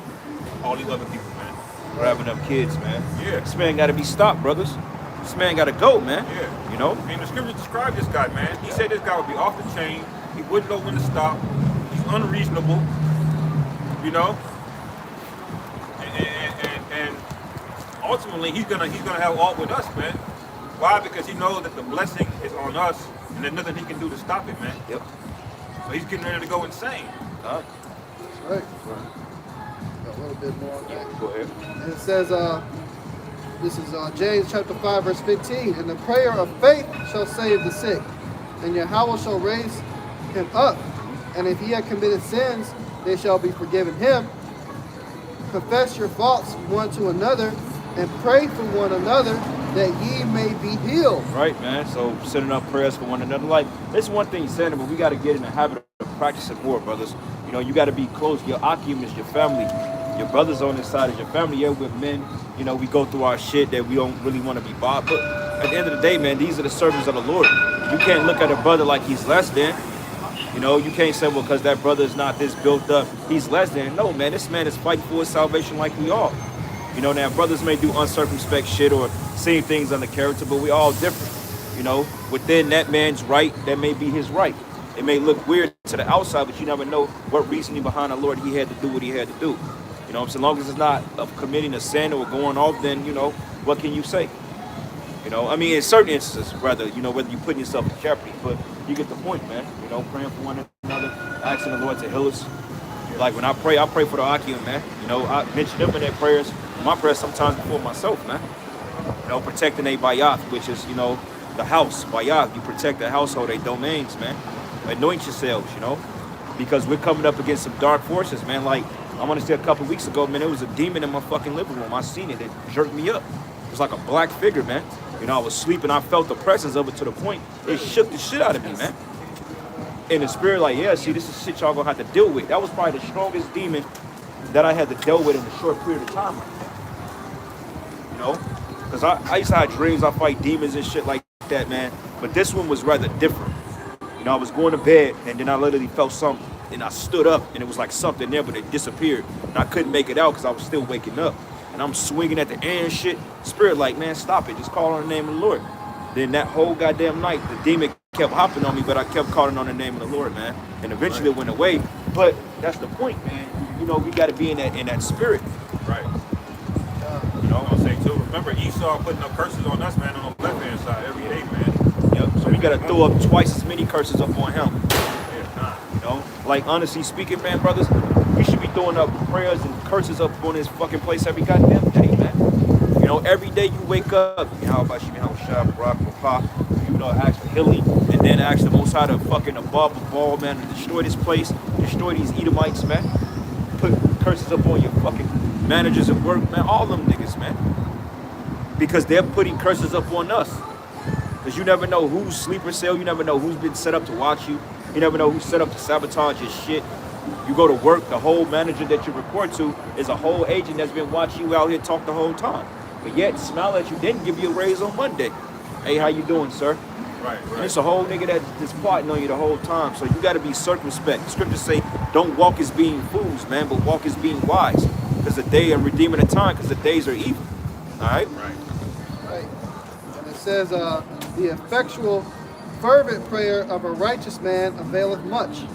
all these other people, man? Grabbing up kids, man. Yeah. This man got to be stopped, brothers. This man got to go, man. Yeah. You know? And the scripture described this guy, man. He said this guy would be off the chain. He wouldn't know when to stop. He's unreasonable. You know? And ultimately he's gonna have alt with us, man. Why? Because he knows that the blessing is on us and there's nothing he can do to stop it, man. Yep. So he's getting ready to go insane. All Right. Got a little bit more on that. right. Go ahead. And it says, this is James chapter 5, verse 15. And the prayer of faith shall save the sick, and Yahweh shall raise him up. And if he had committed sins, they shall be forgiven him. Confess your faults one to another, and pray for one another, that ye may be healed. Right, man. So sending up prayers for one another. Like, this one thing saying it, but we got to get in the habit of practicing more, brothers. You know, you got to be close. Your Akim is your family. Your brothers on this side is your family. Yeah, we're men. You know, we go through our shit that we don't really want to be bothered. But at the end of the day, man, these are the servants of the Lord. You can't look at a brother like he's less than. You know, you can't say, well, because that brother is not this built up, he's less than. No, man, this man is fighting for his salvation like we are. You know, now brothers may do uncircumspect shit or seeing things under character, but we all different. You know, within that man's right, that may be his right. It may look weird to the outside, but you never know what reasoning behind the Lord he had to do what he had to do. You know what I'm saying? As long as it's not of committing a sin or going off, then, you know, what can you say? You know, I mean, in certain instances, rather, you know, whether you're putting yourself in jeopardy, but you get the point, man. You know, praying for one another, asking the Lord to heal us. Like when I pray for the Akim, man. You know, I mention them in their prayers, my prayers sometimes before myself, man. You know, protecting a bayat, which is, you know, the house. Bayat, you protect the household, their domains, man. Anoint yourselves, you know, because we're coming up against some dark forces, man. Like, I want to say a couple weeks ago, man, there was a demon in my fucking living room. I seen it. It jerked me up. It was like a black figure, man. You know, I was sleeping. I felt the presence of it to the point it shook the shit out of me, man. In the spirit, like, yeah, see, this is shit y'all gonna have to deal with. That was probably the strongest demon that I had to deal with in a short period of time. You know? Because I used to have dreams, I fight demons and shit like that, man. But this one was rather different. You know, I was going to bed, and then I literally felt something, and I stood up, and it was like something there, but it disappeared. And I couldn't make it out because I was still waking up. And I'm swinging at the air and shit. Spirit like, man, stop it. Just call on the name of the Lord. Then that whole goddamn night, the demon kept hopping on me, but I kept calling on the name of the Lord, man. And eventually it went away. But that's the point, man. You know, we got to be in that spirit. Right. You know what I'm saying, too? Remember Esau putting up curses on us, man, on the left-hand side every day, man. Yep. So we got to throw up twice as many curses up on him. Yeah, You know? Like, honestly speaking, man, brothers, we should be throwing up prayers and curses up on this fucking place every goddamn day, man. You know, every day you wake up, how about you, how Shab, Rock, Papa, you know, ask for healing, and then ask the Most High to fucking above the ball, man, to destroy this place, destroy these Edomites, man. Put curses up on your fucking managers at work, man, all them niggas, man. Because they're putting curses up on us. Because you never know who's sleeper cell, you never know who's been set up to watch you, you never know who's set up to sabotage your shit. You go to work, the whole manager that you report to is a whole agent that's been watching you out here talk the whole time. But yet, smile at you, didn't give you a raise on Monday. Hey, how you doing, sir? Right. And it's a whole nigga that's plotting on you the whole time. So you got to be circumspect. The scriptures say, don't walk as being fools, man, but walk as being wise. Because the day and redeeming the time, because the days are evil. All right? Right. And it says, the effectual, fervent prayer of a righteous man availeth much. You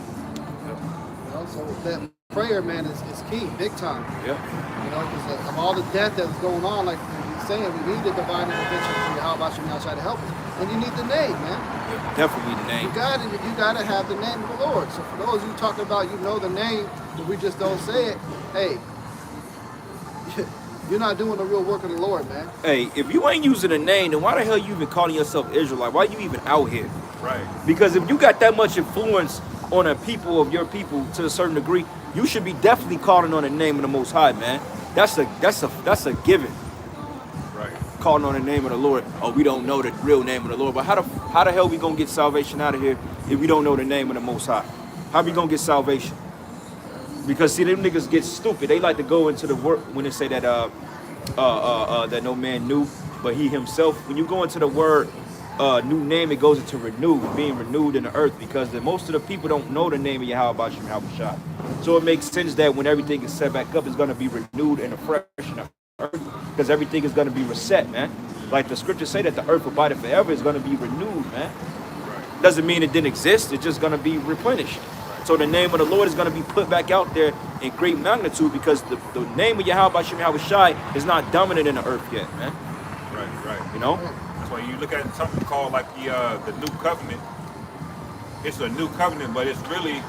know, so that prayer, man, is key, big time. Yeah. You know, because of all the death that's going on, like he's saying, we need the divine intervention from Yahweh Shemini to help us. And you need the name, man. Yeah, definitely the name. You gotta have the name of the Lord. So for those of you talking about, you know the name, but we just don't say it, hey, you're not doing the real work of the Lord, man. Hey, if you ain't using a name, then why the hell you even calling yourself Israelite? Why you even out here? Right. Because if you got that much influence on a people of your people to a certain degree, you should be definitely calling on the name of the Most High, man. That's a given. Right. Calling on the name of the Lord. Oh, we don't know the real name of the Lord. But how the hell we gonna get salvation out of here if we don't know the name of the Most High? How we gonna get salvation? Because see, them niggas get stupid. They like to go into the word when they say that that no man knew, but he himself. When you go into the word new name, it goes into renew, being renewed in the earth. Because most of the people don't know the name of Yahweh Shem Yahushua. So it makes sense that when everything is set back up, it's gonna be renewed and refreshed in the earth. Because everything is gonna be reset, man. Like the scriptures say that the earth abideth forever is gonna be renewed, man. Right. Doesn't mean it didn't exist. It's just gonna be replenished. So the name of the Lord is going to be put back out there in great magnitude because the name of Yahweh Shem Yahushua is not dominant in the earth yet, man. Right. You know? That's why you look at something called like the new covenant. It's a new covenant, but it's really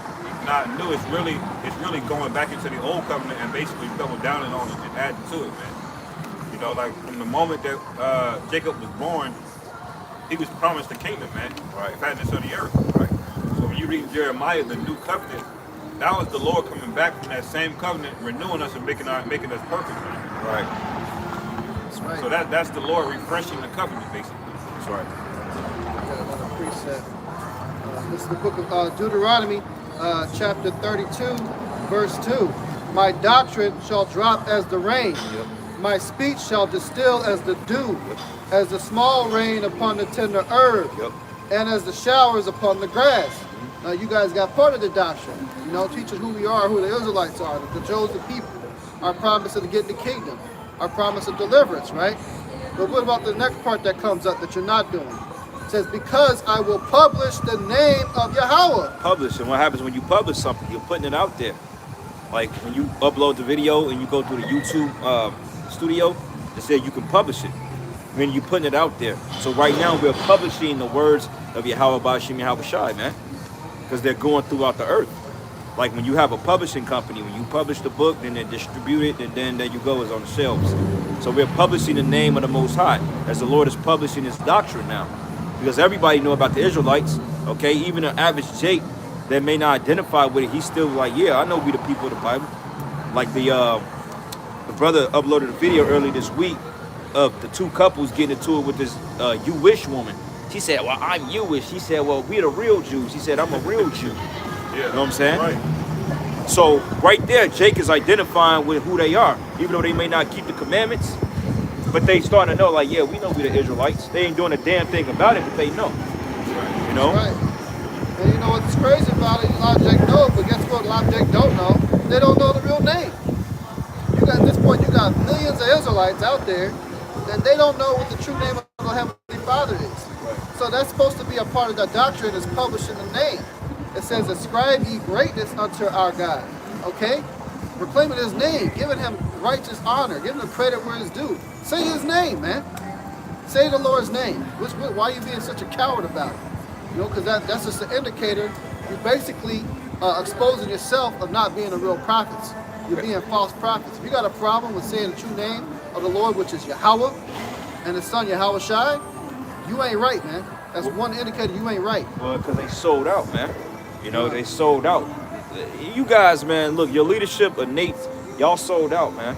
not new. It's really going back into the old covenant and basically double down on it and adding to it, man. You know, like from the moment that Jacob was born, he was promised the kingdom, man. Right. Fatness of the earth. Right. So when you read Jeremiah, the new covenant, that was the Lord coming back from that same covenant, renewing us and making us perfect, man. Right. That's right. So that's the Lord refreshing the covenant, basically. That's right. Got another precept. This is the book of Deuteronomy, chapter 32, verse 2. My doctrine shall drop as the rain. Yep. My speech shall distill as the dew, as the small rain upon the tender herb, Yep. and as the showers upon the grass. Now you guys got part of the doctrine, you know, teaching who we are, who the Israelites are, the chosen people, our promise of getting the kingdom, our promise of deliverance, right? But what about the next part that comes up that you're not doing? It says, because I will publish the name of Yahweh. Publish. And what happens when you publish something? You're putting it out there. Like when you upload the video and you go through the YouTube studio, it says you can publish it. When you're putting it out there. So right now we're publishing the words of Yahweh Shem Yahushua, man. Because they're going throughout the earth. Like when you have a publishing company, when you publish the book, then they distribute it, and then there you go, it's on the shelves. So we're publishing the name of the Most High, as the Lord is publishing His doctrine now. Because everybody know about the Israelites, okay? Even an average Jake that may not identify with it, he's still like, yeah, I know we the people of the Bible. Like the brother uploaded a video early this week of the two couples getting into it with this you-wish woman. She said, well, I'm you-wish. She said, well, we're the real Jews. He said, I'm a real Jew. Yeah. You know what I'm saying? Right. So right there, Jake is identifying with who they are, even though they may not keep the commandments, but they starting to know, like, yeah, we know we the Israelites. They ain't doing a damn thing about it, but they know. You know? Right. And you know what's crazy about it? A lot of Jake know, but guess what? A lot of Jake don't know. They don't know the real name. You got at this point, you got millions of Israelites out there, and they don't know what the true name of the Heavenly Father is. Right. So that's supposed to be a part of the doctrine, is publishing the name. It says, ascribe ye greatness unto our God. Okay? Proclaiming His name, giving Him righteous honor, giving Him credit where it's due. Say His name, man. Say the Lord's name. Why are you being such a coward about it? You know, because that's just an indicator. You're basically exposing yourself of not being a real prophet. You're being false prophets. If you got a problem with saying the true name of the Lord, which is Yahweh, and His Son Yahweh Shai, you ain't right, man. That's one indicator you ain't right. Well, because they sold out, man. You know, they sold out. You guys, man, look, your leadership of Nate, y'all sold out, man.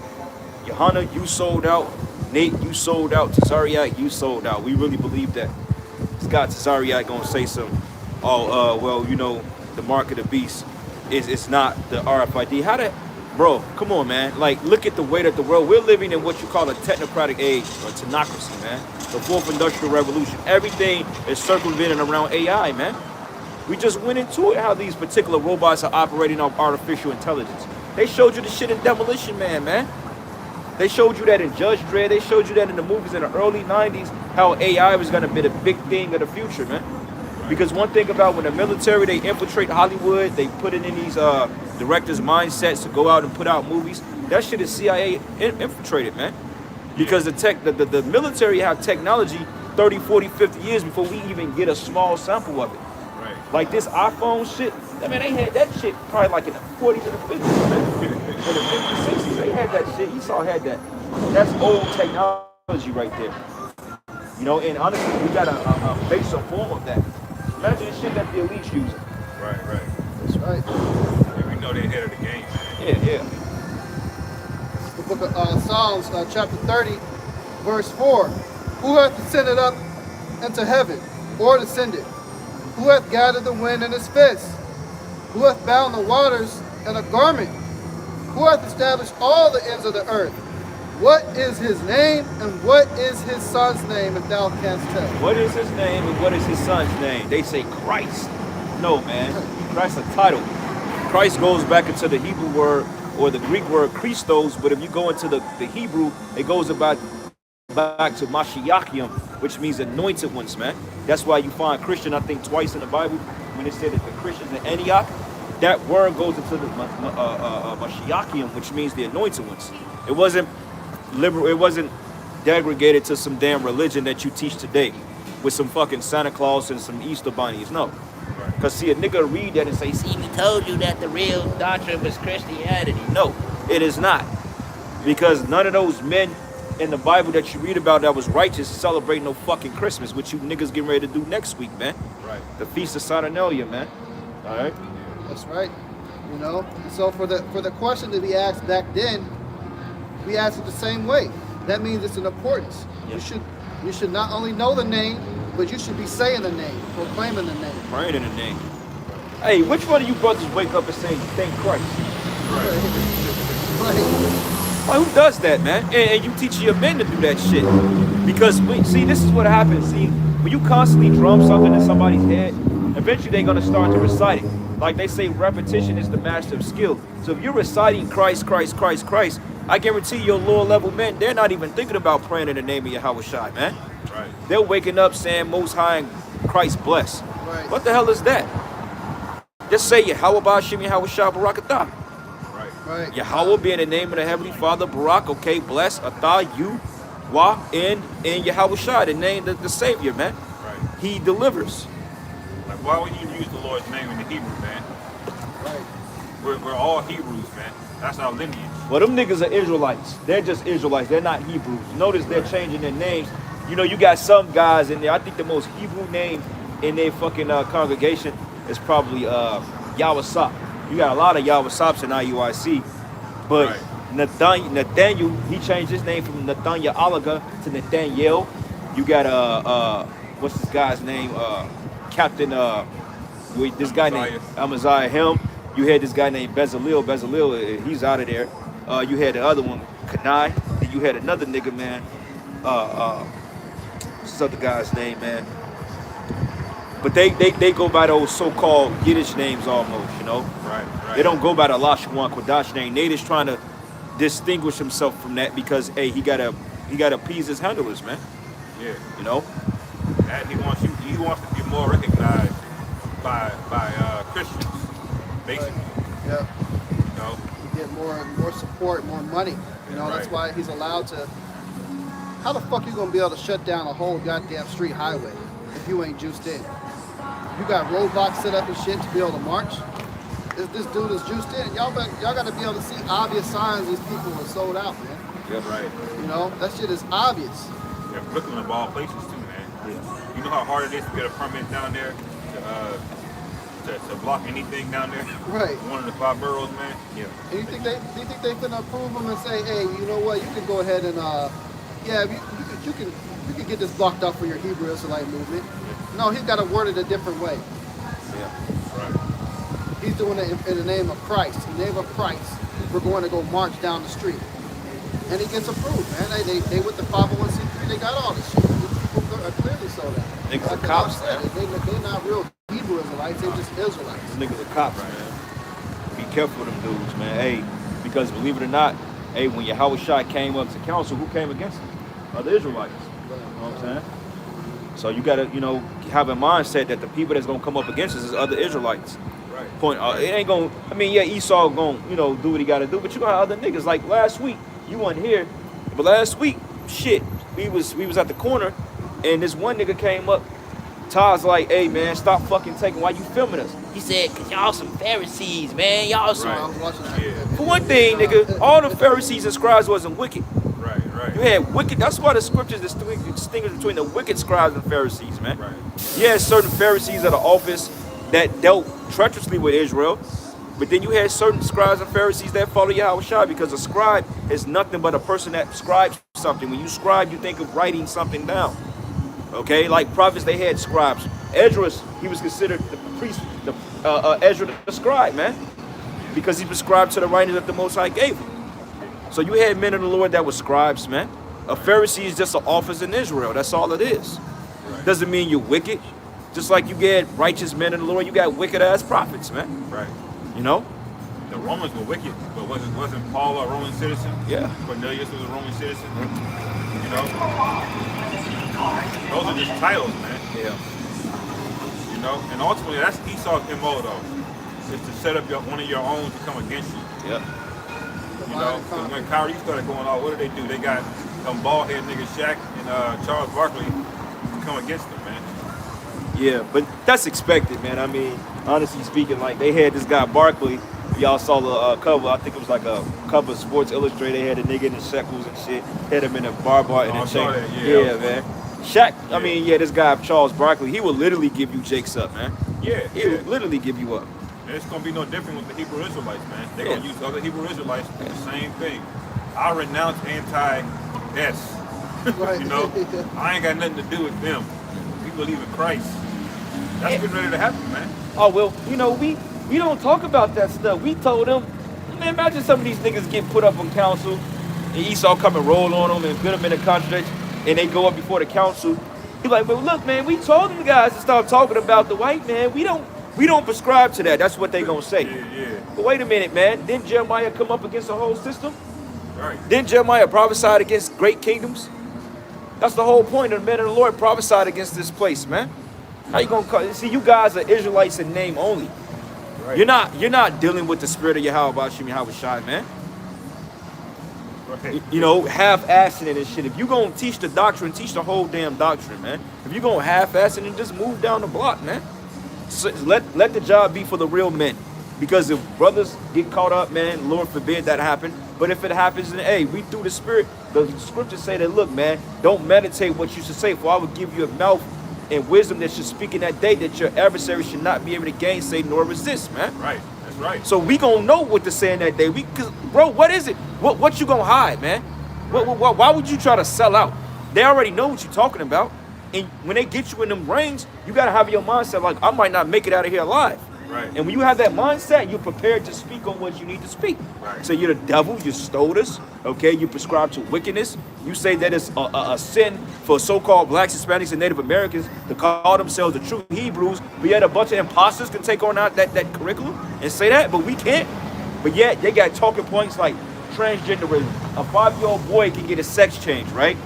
Johanna, you sold out. Nate, you sold out. Tazariak, you sold out. We really believe that. Scott Tazariak gonna say something. Oh, well, you know, the mark of the beast it's not the RFID. How that, bro? Come on, man. Like, look at the way that the world. We're living in what you call a technocratic age, or technocracy, man. The fourth industrial revolution. Everything is circumventing around AI, man. We just went into it, how these particular robots are operating off artificial intelligence. They showed you the shit in Demolition Man, man. They showed you that in Judge Dredd. They showed you that in the movies in the early 90s, how AI was going to be the big thing of the future, man. Because one thing about when the military, they infiltrate Hollywood, they put it in these directors' mindsets to go out and put out movies. That shit is CIA infiltrated, man. Because the military have technology 30, 40, 50 years before we even get a small sample of it. Like this iPhone shit, I mean, they had that shit probably like in the 40s and the 50s, man. In the 50s, 60s, they had that shit. Esau had that. That's old technology right there. You know, and honestly, we got a baser form of that. Imagine the shit that the elites using. Right. That's right. Yeah, we know they're ahead of the game, man. Yeah. The book of Psalms, chapter 30, verse 4. Who hath ascended up into heaven, or descended? Who hath gathered the wind in his fist? Who hath bound the waters in a garment? Who hath established all the ends of the earth? What is His name, and what is His Son's name, if thou canst tell? What is His name, and what is His Son's name? They say Christ. No, man. Christ's a title. Christ goes back into the Hebrew word, or the Greek word Christos, but if you go into the Hebrew, it goes back to Mashiachim, which means anointed ones, man. That's why you find Christian, I think, twice in the Bible, when it said that the Christians in Antioch, that word goes into the Mashiachim, which means the anointed ones. It wasn't liberal, it wasn't degraded to some damn religion that you teach today with some fucking Santa Claus and some Easter bunnies. No. Because see, a nigga read that and say, see, we told you that the real doctrine was Christianity. No, it is not. Because none of those men in the Bible that you read about that was righteous celebrate no fucking Christmas, which you niggas getting ready to do next week, man. Right. The Feast of Saturnalia, man. All right. That's right. You know, so for the question to be asked back then, we asked it the same way. That means it's an importance. Yep. You should not only know the name, but you should be saying the name, proclaiming the name. Praying in the name. Hey, which one of you brothers wake up and say, thank Christ? Right. Like, who does that, man? And you teach your men to do that shit. Because, see, this is what happens. See, when you constantly drum something in somebody's head, eventually they're going to start to recite it. Like they say, repetition is the master of skill. So if you're reciting Christ, Christ, Christ, Christ, I guarantee your lower level men, they're not even thinking about praying in the name of Yahweh Shai, man. Right. They're waking up saying, Most High and Christ bless. Right. What the hell is that? Just say Yahweh Ba'ashim Yahweh Shai Barak Atah. Right. Yahweh being the name of the Heavenly Father, Barak, okay, bless, Atah, you, Wa, and Yahweh Shai, the name, the Savior, man. Right. He delivers. Like, why would you use the Lord's name in the Hebrew, man? Right. We're all Hebrews, man. That's our lineage. Well, them niggas are Israelites. They're just Israelites. They're not Hebrews. Notice they're changing their names. You know, you got some guys in there. I think the most Hebrew name in their fucking congregation is probably Yawasop. You got a lot of Yawasops in IUIC. But Nathaniel, he changed his name from Nathaniel Alaga to Nathaniel. You got what's this guy's name? Captain this guy named Amaziah Him. You had this guy named Bezalel. Bezalel, he's out of there. You had the other one, Kanai. Then you had another nigga, man. What's this other guy's name, man? But they go by those so-called Yiddish names almost, you know? Right. They don't go by the Lashawan Kodash name. They just trying to distinguish himself from that because, hey, he gotta appease his handlers, man. Yeah. You know? That he wants to be more recognized by Christians, basically. Yeah. You know? You get more support, more money. You know, that's why he's allowed to. How the fuck you gonna be able to shut down a whole goddamn street highway if you ain't juiced in? You got roadblocks set up and shit to be able to march. This dude is juiced in. Y'all got to be able to see obvious signs these people are sold out, man. Yeah, right. You know, that shit is obvious. Yeah, Brooklyn of all places too, man. Yeah. You know how hard it is to get a permit down there to block anything down there? Right. One of the 5 boroughs, man. Yeah. And do you think they finna approve them and say, hey, you know what, you can go ahead and you can get this blocked off for your Hebrew Israelite movement. No, he's got to word it a different way. Yeah. Right. He's doing it in the name of Christ. In the name of Christ, we're going to go march down the street. And he gets approved, man. They with the 501c3, they got all this shit. These people are clearly sold out. Niggas Like are cops, said, man. they're not real Hebrew Israelites, they're just Israelites. These niggas are cops, man. Be careful with them dudes, man. Hey, because believe it or not, hey, when Yahweh Shai came up to council, who came against him? Other Israelites. You know what I'm saying? So you gotta, have a mindset that the people that's gonna come up against us is other Israelites. Right. Point. It ain't gonna. I mean, yeah, Esau gonna, do what he gotta do. But you got other niggas. Like last week, you weren't here, but last week, shit, we was at the corner, and this one nigga came up. Todd's like, hey man, stop fucking taking. Why you filming us? He said, cause y'all some Pharisees, man. Y'all some. I was watching that. Yeah. For one thing, nigga, all the Pharisees and scribes wasn't wicked. Right. You had wicked. That's why the scriptures distinguish between the wicked scribes and Pharisees, man. Right. You had certain Pharisees at the office that dealt treacherously with Israel, but then you had certain scribes and Pharisees that follow Yahweh Shai, because a scribe is nothing but a person that scribes something. When you scribe, you think of writing something down. Okay, like prophets, they had scribes. Esdras, he was considered the priest, Ezra the scribe, man, because he prescribed to the writings that the Most High gave him. So you had men of the Lord that were scribes, man. A Pharisee is just an office in Israel. That's all it is. Right. Doesn't mean you're wicked. Just like you get righteous men of the Lord, you got wicked ass prophets, man. Right. You know? The Romans were wicked, but wasn't Paul a Roman citizen? Yeah. Cornelius was a Roman citizen. You know? Those are just titles, man. Yeah. You know? And ultimately, that's Esau's MO, though. Is to set up one of your own to come against you. Yeah. You know? Because when Kyrie started going off, what did they do? They got some bald-head niggas, Shaq and Charles Barkley, to come against them, man. Yeah, but that's expected, man. I mean, honestly speaking, like they had this guy Barkley. Y'all saw the cover. I think it was like a cover of Sports Illustrated. They had a nigga in the shekels and shit. Had him in a barbar and I a saw chain. that, Yeah, man. Shaq. Yeah. I mean, yeah, this guy Charles Barkley. He will literally give you jakes up, man. Yeah, He will literally give you up. And it's going to be no different with the Hebrew Israelites, man. They're Yeah. going to use other Hebrew Israelites to do the same thing. I renounce anti-S. Right. You know? I ain't got nothing to do with them. We believe in Christ. That's getting ready to happen, man. Oh well, we don't talk about that stuff. We told them, man, imagine some of these niggas get put up on council, and Esau come and roll on them and put them in a contradiction, and they go up before the council. He's like, but look, man, we told them guys to stop talking about the white man. We don't prescribe to that. That's what they gonna say. Yeah. But wait a minute, man. Didn't Jeremiah come up against the whole system? Right. Didn't Jeremiah prophesied against great kingdoms? That's the whole point of the men of the Lord prophesied against this place, man. How you gonna call? See, you guys are Israelites in name only. Right. You're not dealing with the spirit of Yahweh Bashim Yahweh Shai, man. Right. Half-assing it and shit. If you gonna teach the doctrine, teach the whole damn doctrine, man. If you gonna half-ass it, then just move down the block, man. So let the job be for the real men. Because if brothers get caught up, man, Lord forbid that happen. But if it happens, then hey, we through the Spirit. The scriptures say that, look, man, don't meditate what you should say, for I will give you a mouth and wisdom that should speak in that day, that your adversary should not be able to gainsay nor resist, man. Right. That's right. So we gonna know what to say in that day. Cause bro, what is it? What you gonna hide, man? Why would you try to sell out? They already know what you're talking about. And when they get you in them rings, you gotta have your mindset like, I might not make it out of here alive. Right. And when you have that mindset, you're prepared to speak on what you need to speak. Right. So you're the devil, you stole us, okay? You prescribe to wickedness. You say that it's a sin for so-called blacks, Hispanics, and Native Americans to call themselves the true Hebrews, but yet a bunch of imposters can take on out that curriculum and say that, but we can't. But yet they got talking points like transgenderism. A 5-year-old boy can get a sex change, right?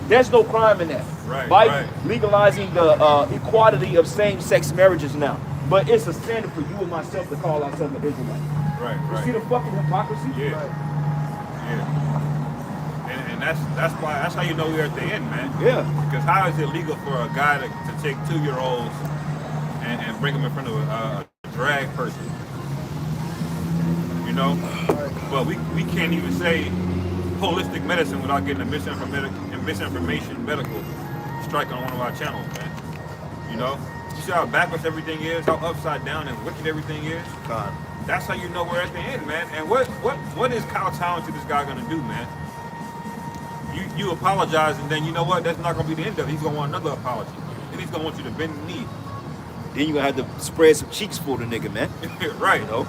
There's no crime in that. Right, By right. legalizing the equality of same-sex marriages now. But it's a standard for you and myself to call ourselves an Israelite. Right. You Right. see the fucking hypocrisy? Yeah. Yeah. And that's how you know we're at the end, man. Yeah. Because how is it legal for a guy to take 2-year-olds and bring them in front of a drag person? You know? But we can't even say holistic medicine without getting a misinformation medical strike on one of our channels, man. You know? You see how backwards everything is, how upside down and wicked everything is? God. That's how you know we're at the end, man. And what is kowtowing to this guy gonna do, man? You apologize, and then you know what? That's not gonna be the end of it. He's gonna want another apology. Then he's gonna want you to bend the knee. Then you're gonna have to spread some cheeks for the nigga, man. Right. You know?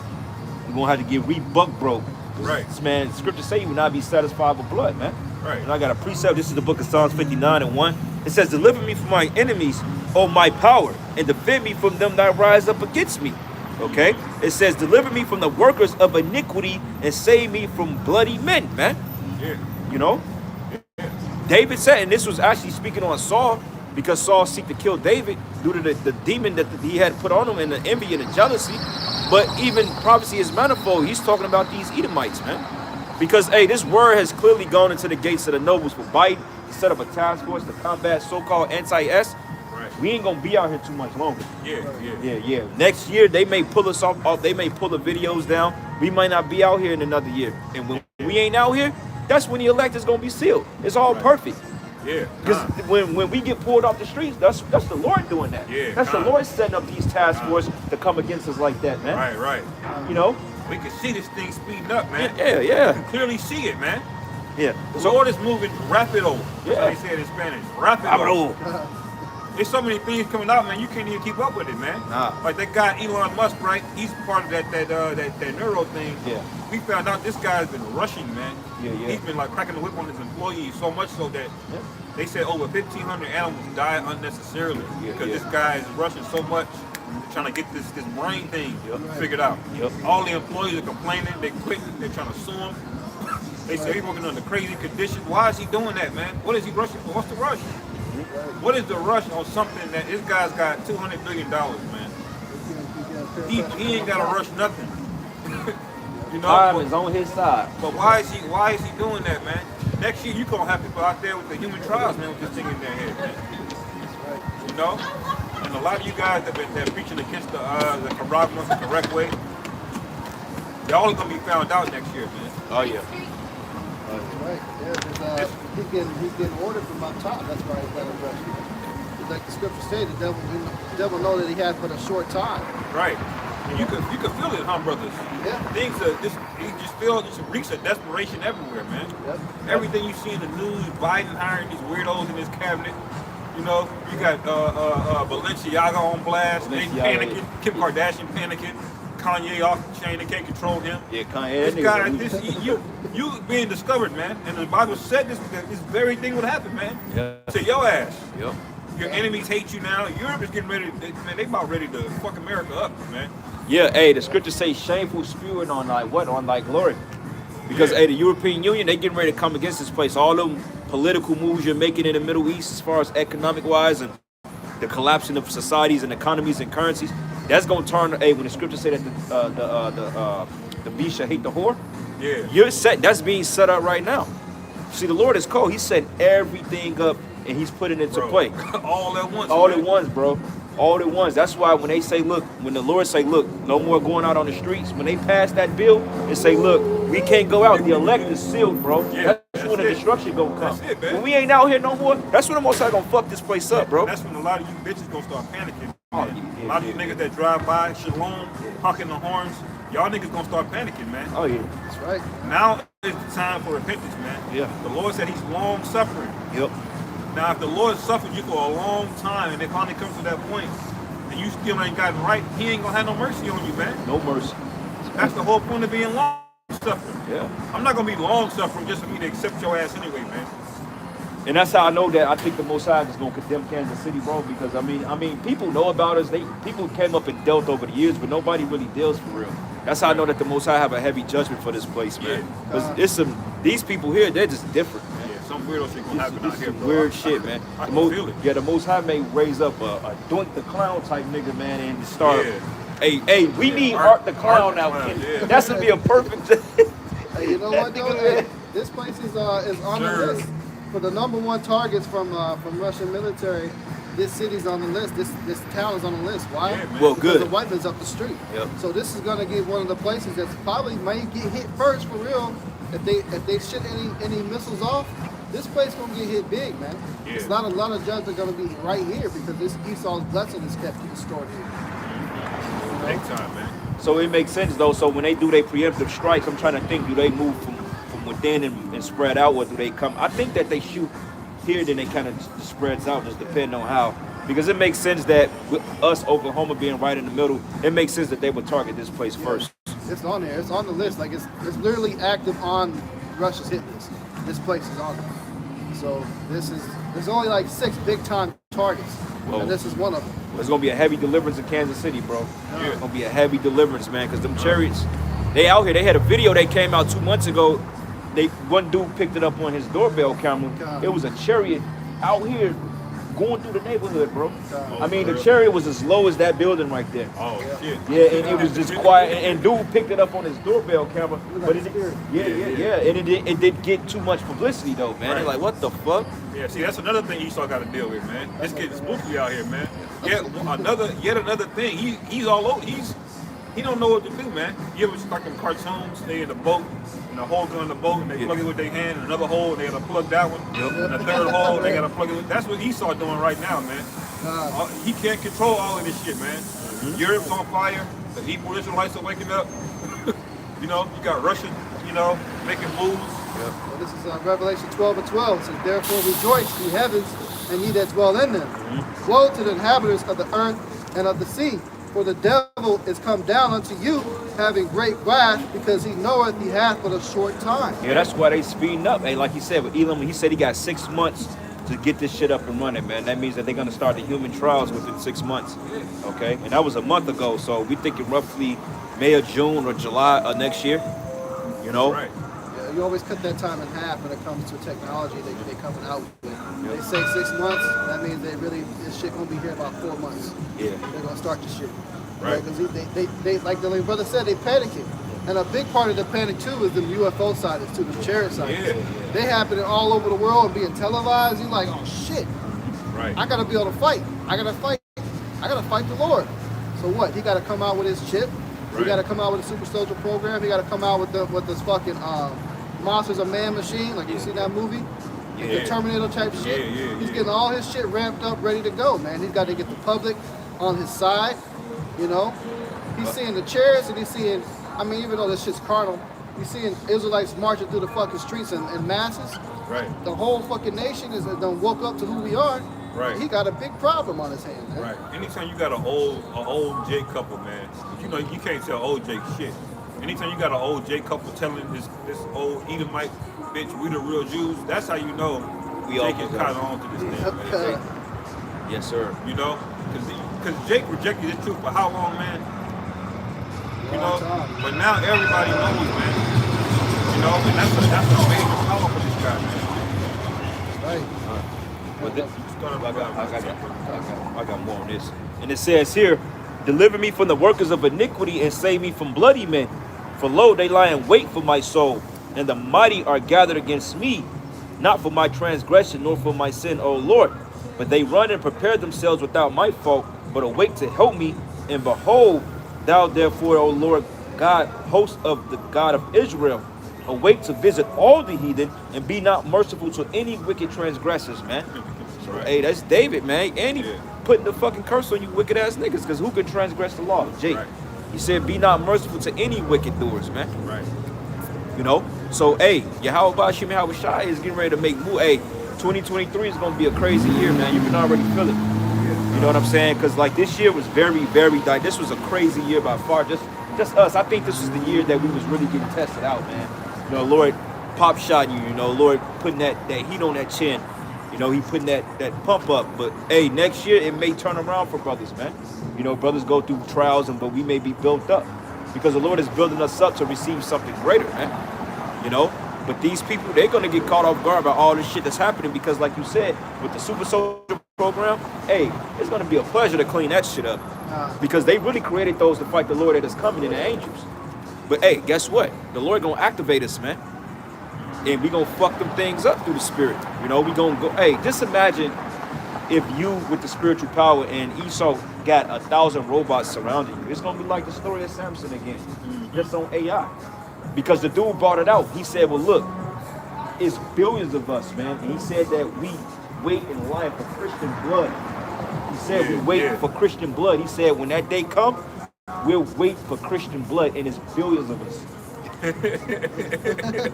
You're gonna have to get rebuck broke. Right. Man, scripture say you will not be satisfied with blood, man. Right. And I got a precept. This is the book of Psalms 59:1. It says, deliver me from my enemies, O my power, and defend me from them that rise up against me. Okay? It says, deliver me from the workers of iniquity and save me from bloody men, man. Yeah. You know? David said, and this was actually speaking on Saul, because Saul seeked to kill David due to the demon that he had put on him, and the envy and the jealousy. But even prophecy is manifold. He's talking about these Edomites, man. Because, hey, this word has clearly gone into the gates of the nobles for Biden to set up a task force to combat so-called anti-S. Right. We ain't gonna be out here too much longer. Yeah. Next year, they may pull us off. They may pull the videos down. We might not be out here in another year. And when we ain't out here, that's when the elect is gonna be sealed. It's all perfect. Yeah. Because when we get pulled off the streets, that's the Lord doing that. Yeah. That's the Lord setting up these task forces to come against us like that, man. Right. You know? We can see this thing speeding up, man. Yeah. You can clearly see it, man. Yeah. The Lord is moving rapido. That's how Yeah. they say it in Spanish. Rapido. There's so many things coming out, man. You can't even keep up with it, man. Nah. Like that guy Elon Musk, right? He's part of that neuro thing. Yeah. We found out this guy's been rushing, man. Yeah. He's been like cracking the whip on his employees so much so that they said over 1,500 animals die unnecessarily because this guy is rushing so much, trying to get this brain thing figured out. All the employees are complaining. They quit. They're trying to sue him. They say he's working under crazy conditions. Why is he doing that, man? What is he rushing for? What's the rush? What is the rush on something that this guy's got $200 billion, man? He ain't got to rush nothing. You know, Time is on his side. but why is he doing that, man? Next year you gonna have people out there with the human trials, man, with this thing in their head, man. You know, and a lot of you guys that are preaching against the Caragma, the correct way, y'all are gonna be found out next year, man. Oh yeah. Right. Yeah, he's getting ordered from up top. That's why he's got to rush. Like the scripture said, the devil know that he had but a short time. Right. And you can feel it, huh, brothers? Yeah. Things are you just feel this reeks of desperation everywhere, man. Yep. Everything you see in the news, Biden hiring these weirdos in his cabinet. You know, you got Balenciaga on blast, they panicking, Kim Kardashian panicking, Kanye off the chain, they can't control him. Yeah, Kanye. This guy, you being discovered, man. And the Bible said this very thing would happen, man. Yeah. To your ass. Yep. Your enemies hate you now. Europe is getting ready, man, they about ready to fuck America up, man. Yeah, hey, the scriptures say shameful spewing on like glory. Because hey, the European Union, they getting ready to come against this place. All them political moves you're making in the Middle East as far as economic wise and the collapsing of societies and economies and currencies, that's gonna turn, hey, when the scriptures say that the beast shall hate the whore, that's being set up right now. See, the Lord is cold. He's setting everything up and he's putting it into play. All at once. All man. at once, bro. All the ones. That's why when they say, look, when the Lord say, look, no more going out on the streets, when they pass that bill and say, look, we can't go out, the elect is sealed, bro. Yeah, That's when the destruction gonna come. That's it, man. When we ain't out here no more, that's when the Most High gonna fuck this place up, bro. That's when a lot of you bitches gonna start panicking. Oh, Man. yeah, A lot of you yeah. niggas that drive by, shalom, honking the horns, y'all niggas gonna start panicking, man. Oh yeah. That's right. Now is the time for repentance, man. Yeah. The Lord said he's long suffering. Yep. Now, if the Lord suffered you for a long time and it finally comes to that point and you still ain't gotten right, he ain't gonna have no mercy on you, man. No mercy. That's the whole point of being long suffering. Yeah. I'm not gonna be long suffering just for me to accept your ass anyway, man. And that's how I know that I think the Most High is gonna condemn Kansas City, bro. Because I mean, people know about us. People came up and dealt over the years, but nobody really deals for real. That's how I know that the Most High have a heavy judgment for this place, man. Because these people here, they're just different, man. Yeah, some weirdo shit gonna happen out here, bro. Weird shit, man. I The can feel it. Yeah, the Most High may raise up a Doink the Clown type nigga, man, and start. Yeah. Hey, we need Art the Clown Art the now. Clown, yeah. That's gonna be a perfect. Hey, you know what though? Hey, this place is on the list for the #1 targets from Russian military. This city's on the list. This town is on the list. Why? Yeah, man. Well, Because good. the weapons up the street. Yep. So this is gonna get one of the places that's probably might get hit first for real. If they shit any missiles off, this place gonna get hit big, man. Yeah. It's not a lot of judges are gonna be right here because this Esau's blessing is kept stored here. Big time, man. So it makes sense though. So when they do their preemptive strikes, I'm trying to think: do they move from within and spread out, or do they come? I think that they shoot here, then they kind of just spreads out, just depending on how. Because it makes sense that with us, Oklahoma being right in the middle, it makes sense that they would target this place first. It's on there. It's on the list. Like it's literally active on Russia's hit list. This place is on there. So there's only like 6 big time targets, Whoa. and this is one of them. There's gonna be a heavy deliverance in Kansas City, bro. Yeah. It's gonna be a heavy deliverance, man. Because them chariots, they out here. They had a video that came out 2 months ago. One dude picked it up on his doorbell camera. God. It was a chariot out here going through the neighborhood, bro. God. I mean, the chariot was as low as that building right there. Oh, shit. Yeah, and it was just quiet. And dude picked it up on his doorbell camera. But it, yeah. And it did get too much publicity though, man. Right. They're like, what the fuck? Yeah, see, that's another thing Esau got to deal with, man. It's getting spooky out here, man. Yet another thing. He's all over. He don't know what to do, man. You ever like them cartoons? They in the boat, and the hole go in the boat, and they plug it with their hand, and another hole, they gotta plug that one, and the third hole, they gotta plug it with. That's what Esau doing right now, man. He can't control all of this shit, man. Europe's on fire. The Hebrew Israelites are waking up. You know, you got Russia, making moves. Well, this is Revelation 12:12. It says, "Therefore rejoice, ye heavens, and ye that dwell in them. Woe to the inhabitants of the earth and of the sea, for the devil is come down unto you, having great wrath, because he knoweth he hath but a short time." Yeah, that's why they speeding up. Hey, like he said with Elam, he said he got 6 months to get this shit up and running, man. That means that they're gonna start the human trials within 6 months. Okay, and that was a month ago, so we thinking roughly May or June or July of next year. You know. Right. Yeah, you always cut that time in half when it comes to technology that they're coming out with. They say 6 months, that means this shit gonna be here about 4 months. Yeah. They're gonna start the shit. Right. Because they like the brother said, they panicking. And a big part of the panic too is the UFO sightings too, the chariot sightings. Yeah. They happening all over the world and being televised. You're like, oh shit, Right. I gotta be able to fight. I gotta fight the Lord. So what? He gotta come out with his chip. He Right. gotta come out with a super soldier program. He gotta come out with this fucking Monsters of Man machine. Like you see that movie? Like the Yeah. Terminator type shit. Yeah, He's yeah. getting all his shit ramped up, ready to go, man. He's got to get the public on his side, you know. He's seeing the chariots and he's seeing, I mean, even though this shit's carnal, he's seeing Israelites marching through the fucking streets in masses. Right. The whole fucking nation is done woke up to who we are. Right. He got a big problem on his hands, man. Right. Anytime you got an old J couple, man, you can't tell old J shit. Anytime you got an old J couple telling this old Edomite bitch, we the real Jews, that's how you know We all Jake is caught on to this thing, man. Yes, sir. You know? Because Jake rejected his truth for how long, man? You know? But now everybody knows, man. You know? And that's a major power for this guy, man. Right. But I got more on this. And it says here, deliver me from the workers of iniquity and save me from bloody men. For lo, they lie in wait for my soul, and the mighty are gathered against me, not for my transgression nor for my sin, O Lord. But they run and prepare themselves without my fault, but awake to help me. And behold, thou therefore, O Lord God, host of the God of Israel, awake to visit all the heathen, and be not merciful to any wicked transgressors, man. So, Right. hey, that's David, man. And he Yeah. putting the fucking curse on you wicked ass niggas, because who could transgress the law? Jake. Right. He said, be not merciful to any wicked doers, man. Right. You know? So, hey, Yahweh Bashim Yahweh Shai is getting ready to make move. Hey, 2023 is going to be a crazy year, man. You can already feel it. You know what I'm saying? Because, like, this year was very, very, this was a crazy year by far. Just us. I think this was the year that we was really getting tested out, man. You know, Lord pop shot you, you know, Lord putting that heat on that chin. You know, he putting that pump up. But, hey, next year it may turn around for brothers, man. You know, brothers go through trials, but we may be built up. Because the Lord is building us up to receive something greater, man. You know? But these people, they're going to get caught off guard by all this shit that's happening because, like you said, with the Super Soldier program, hey, it's going to be a pleasure to clean that shit up. Because they really created those to fight the Lord that is coming in the angels. But, hey, guess what? The Lord going to activate us, man. And we going to fuck them things up through the Spirit. You know, we going to go, hey, just imagine if you, with the spiritual power, and Esau got 1,000 robots surrounding you. It's going to be like the story of Samson again, just on AI. Because the dude brought it out. He said, well, look, it's billions of us, man. And he said that we wait in line for Christian blood. He said we wait for Christian blood. He said when that day comes, we'll wait for Christian blood, and it's billions of us.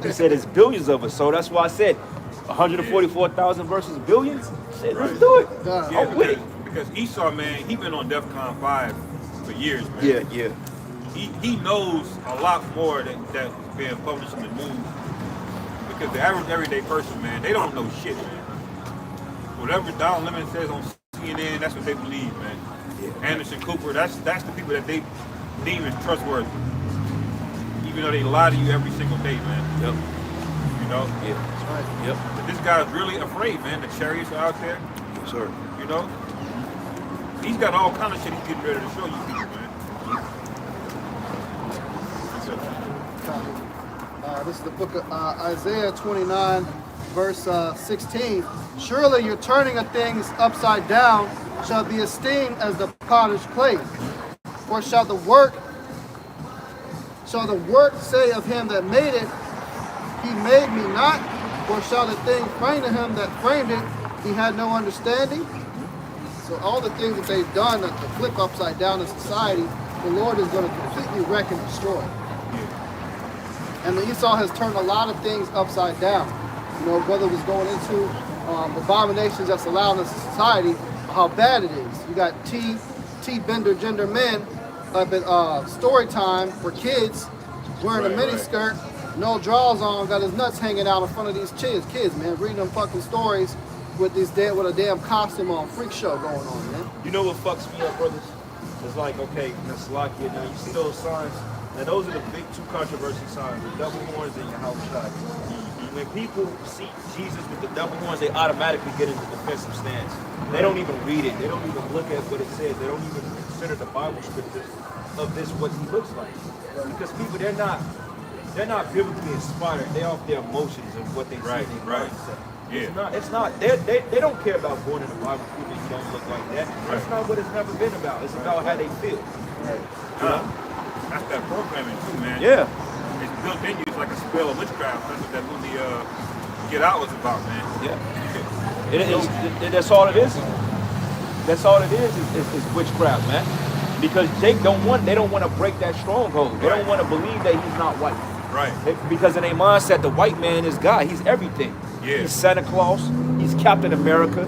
He said it's billions of us. So that's why I said 144,000 versus billions. Shit, let's do it. Yeah, I'm with it. because Esau, man, he been on DEFCON 5 for years, man. Yeah, yeah. He knows a lot more that's being published in the news. Because the average everyday person, man, they don't know shit, man. Whatever Don Lemon says on CNN, that's what they believe, man. Yeah. Anderson Cooper, that's the people that they deem as trustworthy. Even though they lie to you every single day, man. Yep. You know? Yeah, that's right. Yep. But this guy's really afraid, man. The chariots are out there, Yes, sir. you know? He's got all kind of shit he's getting ready to show you people, man. This is the book of Isaiah 29, verse 16. Surely your turning of things upside down shall be esteemed as the potter's clay. For shall the work say of him that made it, he made me not? Or shall the thing framed of him that framed it, he had no understanding? So all the things that they've done to flip upside down in society, the Lord is going to completely wreck and destroy. And the Esau has turned a lot of things upside down. You know, brother was going into abominations that's allowed in society, how bad it is. You got T-bender gender men up at story time for kids, wearing a mini skirt, no drawers on, got his nuts hanging out in front of these kids, man, reading them fucking stories with a damn costume on, freak show going on, man. You know what fucks me up, brothers? It's like, okay, Slakia, now you see those signs? Now those are the big two controversy signs, the double horns and your house shot. When people see Jesus with the double horns, they automatically get into defensive stance. They don't even read it. They don't even look at what it says. They don't even consider the Bible scriptures of this, what he looks like. Because people, they're not biblically inspired. They're off their emotions and what they see in their mindset. Yeah. It's not. They don't care about going in the Bible proving you don't look like that. That's not what it's never been about. It's about how they feel. That's that programming too, man. Yeah. It's built in you. It's like a spell of witchcraft. That's what that movie Get Out was about, man. Yeah. That's all it is. That's all it is witchcraft, man. Because they don't want to break that stronghold. They don't want to believe that he's not white. Right. Because in their mindset, the white man is God. He's everything. Yeah. He's Santa Claus. He's Captain America.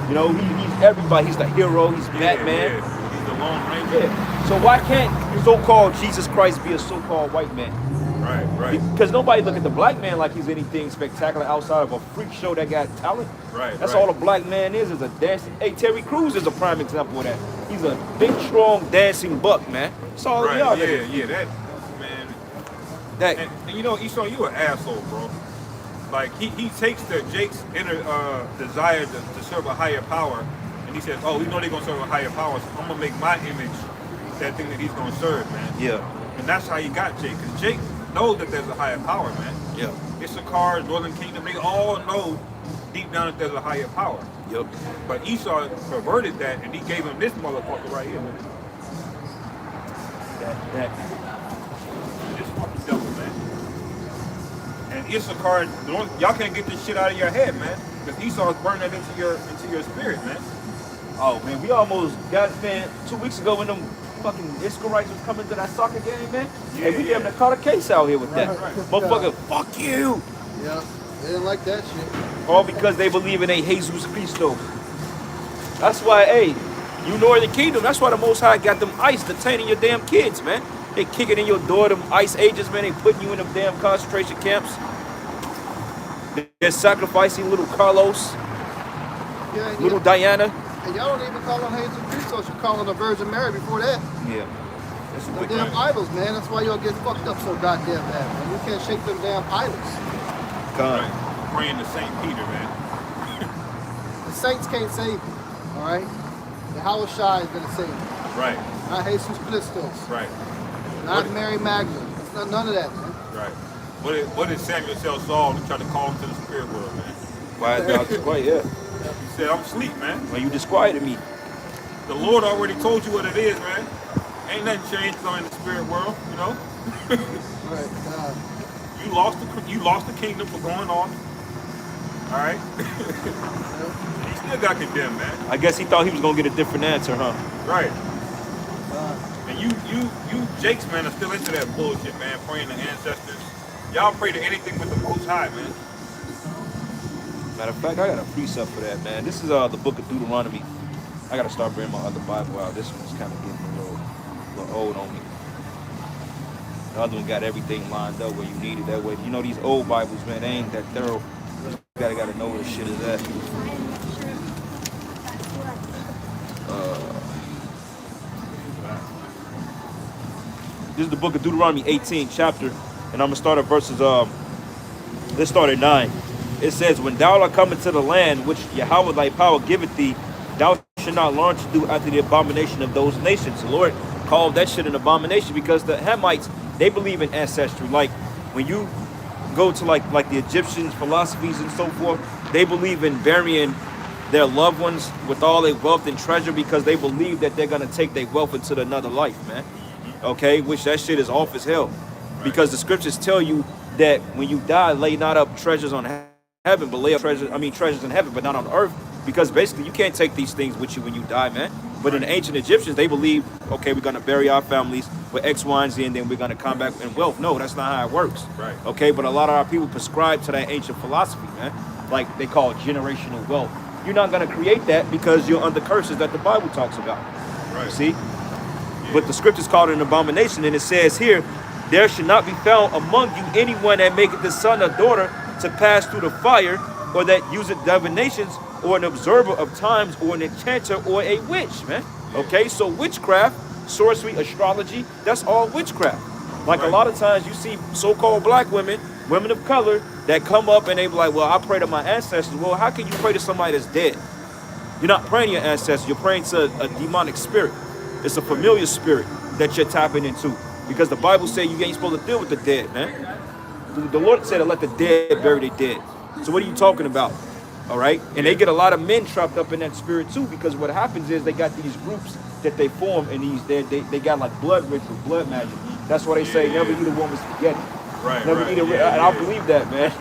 You know, he's everybody. He's the hero. He's Batman. Yeah. He's the Lone Ranger. Yeah. So why can't so-called Jesus Christ be a so-called white man? Right. Because nobody look at the black man like he's anything spectacular outside of a freak show that got talent. Right. That's all a black man is a dancing. Hey, Terry Crews is a prime example of that. He's a big, strong, dancing buck, man. That's all he are. Yeah, that man. And you know, Esau, you an asshole, bro. Like he takes Jake's inner desire to serve a higher power, and he says, "Oh, we know they're gonna serve a higher power, so I'm gonna make my image that thing that he's gonna serve, man." Yeah. And that's how he got Jake, because Jake knows that there's a higher power, man. Yeah. Issachar, Northern Kingdom, they all know deep down that there's a higher power. Yep. But Esau perverted that, and he gave him this motherfucker right here, man. That. This fucking devil, man. And Issachar, y'all can't get this shit out of your head, man. Because Esau's burning that into your spirit, man. Oh man, we almost got, man, 2 weeks ago when them fucking Israelites was coming to that soccer game, man. Yeah, And we damn near caught a case out here with that. Right. Motherfucker, fuck you. Yeah, they didn't like that shit. All because they believe in a Jesus Christo. That's why, hey, you Northern Kingdom, that's why the Most High got them ICE detaining your damn kids, man. They kicking in your door, them ICE agents, man. They putting you in them damn concentration camps. They're sacrificing little Carlos, Yeah, little Diana. And y'all don't even call on Jesus Christos. You call on the Virgin Mary before that. Yeah. That's The what damn idols, man. That's why y'all get fucked up so goddamn bad, man. You can't shake them damn idols. Right. Praying to St. Peter, man. The saints can't save you, all right? The Hawashai is gonna save you. Right. Not Jesus Christos. Right. Not Mary Magdalene. It's not none of that, man. Right. What did Samuel tell Saul to try to call him to the spirit world, man? Why is that disquiet? Yeah. He said, I'm asleep, man. Well, you disquieted me. The Lord already told you what it is, man. Ain't nothing changed in the spirit world, you know? Right. You lost the kingdom for going off. All right? He still got condemned, man. I guess he thought he was gonna get a different answer, huh? Right. And you Jakes, man, are still into that bullshit, man, praying to ancestors. Y'all pray to anything but the Most High, man. Matter of fact, I got a precept for that, man. This is the book of Deuteronomy. I gotta start bringing my other Bible out. This one's kind of getting a little old on me. The other one got everything lined up where you need it. That way, you know these old Bibles, man, they ain't that thorough. You gotta know where the shit is at. This is the book of Deuteronomy 18 chapter, and I'm gonna start at verses let's start at 9. It says, when thou art coming to the land which Yahweh thy power giveth thee, thou shalt not learn to do after the abomination of those nations. The Lord called that shit an abomination because the Hamites, they believe in ancestry. Like when you go to like the Egyptians' philosophies and so forth, they believe in burying their loved ones with all their wealth and treasure because they believe that they're gonna take their wealth into another life, man. Okay, which that shit is off as hell. Because the scriptures tell you that when you die, lay not up treasures on heaven, but lay up treasures in heaven, but not on earth. Because basically you can't take these things with you when you die, man. But in the ancient Egyptians, they believe, okay, we're gonna bury our families with X, Y, and Z, and then we're gonna come back in wealth. No, that's not how it works. Right. Okay, but a lot of our people prescribe to that ancient philosophy, man. Like they call it generational wealth. You're not gonna create that because you're under curses that the Bible talks about. Right. You see? But the scriptures call it an abomination, and it says here, there should not be found among you anyone that maketh the son or daughter to pass through the fire, or that useth divinations, or an observer of times, or an enchanter, or a witch, man. Okay, so witchcraft, sorcery, astrology, that's all witchcraft. Like a lot of times you see so-called black women, women of color, that come up and they be like, well, I pray to my ancestors. Well, how can you pray to somebody that's dead? You're not praying to your ancestors, you're praying to a demonic spirit. It's a familiar spirit that you're tapping into. Because the Bible says you ain't supposed to deal with the dead, man. The Lord said to let the dead bury their dead. So what are you talking about? All right? And they get a lot of men trapped up in that spirit too, because what happens is they got these groups that they form, and they got like blood rituals, blood magic. That's why they say never eat a woman's spaghetti. Right. Never eat a and I believe that, man.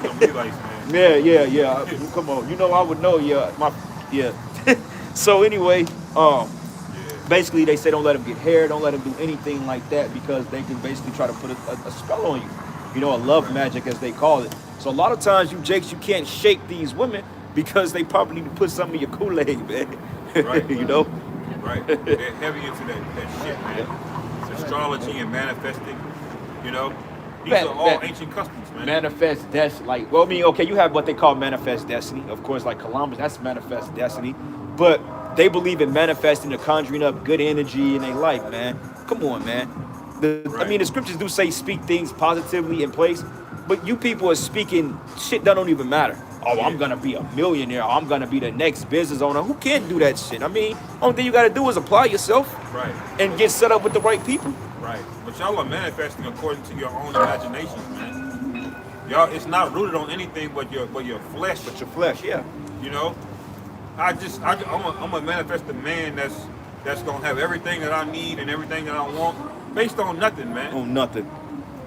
Yeah. Come on. You know I would know, yeah. So anyway, basically they say don't let them get hair, don't let them do anything like that, because they can basically try to put a spell on you. You know, a love magic as they call it. So a lot of times you Jakes, you can't shake these women because they probably need to put some in your Kool-Aid, man. Right. You know? Right. They're heavy into that shit, man. It's astrology and manifesting, you know? These are all ancient customs, man. Manifest destiny, like, well, I mean, okay, you have what they call manifest destiny. Of course, like Columbus, that's manifest destiny. But they believe in manifesting or conjuring up good energy in their life, man. Come on, man. I mean, the scriptures do say speak things positively in place, but you people are speaking shit that don't even matter. Oh, I'm gonna be a millionaire. I'm gonna be the next business owner. Who can't do that shit? I mean, only thing you gotta do is apply yourself, right, and get set up with the right people. Right. But y'all are manifesting according to your own imaginations, man. Y'all, it's not rooted on anything but your flesh. But your flesh, yeah. You know, I'm gonna manifest a man that's gonna have everything that I need and everything that I want based on nothing, man. On nothing.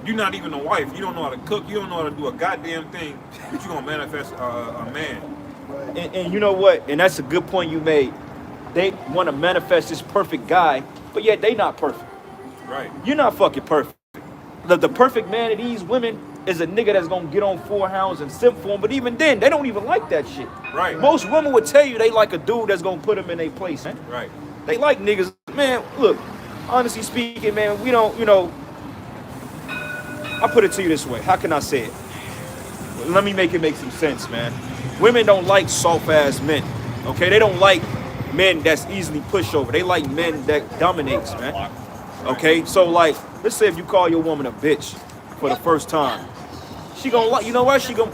You're not even a wife. You don't know how to cook. You don't know how to do a goddamn thing. But you're gonna manifest a man. And you know what? And that's a good point you made. They want to manifest this perfect guy, but yet they not perfect. Right. You're not fucking perfect. The perfect man of these women is a nigga that's gonna get on 4 hounds and simp for him. But even then, they don't even like that shit. Right. Most women would tell you they like a dude that's gonna put them in their place, man. Right. They like niggas. Man, look, honestly speaking, man, we don't, I put it to you this way. How can I say it? Let me make it make some sense, man. Women don't like soft-ass men, okay? They don't like men that's easily pushover. They like men that dominates, man. Okay? So, like, let's say if you call your woman a bitch for the first time, she gonna like, you know what? She gonna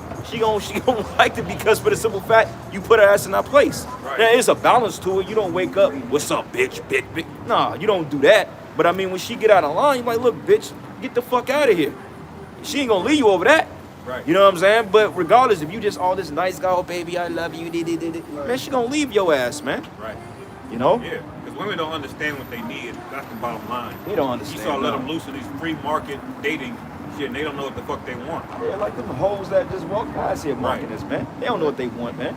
like it because for the simple fact you put her ass in her place. Right. There is a balance to it. You don't wake up, what's up, bitch, bitch. Nah, you don't do that. But I mean, when she get out of line, you like, look, bitch, get the fuck out of here. She ain't gonna leave you over that. Right. You know what I'm saying? But regardless, if you just all this nice guy, oh baby, I love you, man, she gonna leave your ass, man. Right. You know? Yeah. Because women don't understand what they need. That's the bottom line. They don't understand. You saw let no. them loose in these free market dating shit, and they don't know what the fuck they want. Yeah, like them hoes that just walk past here marking this, man. They don't know what they want, man.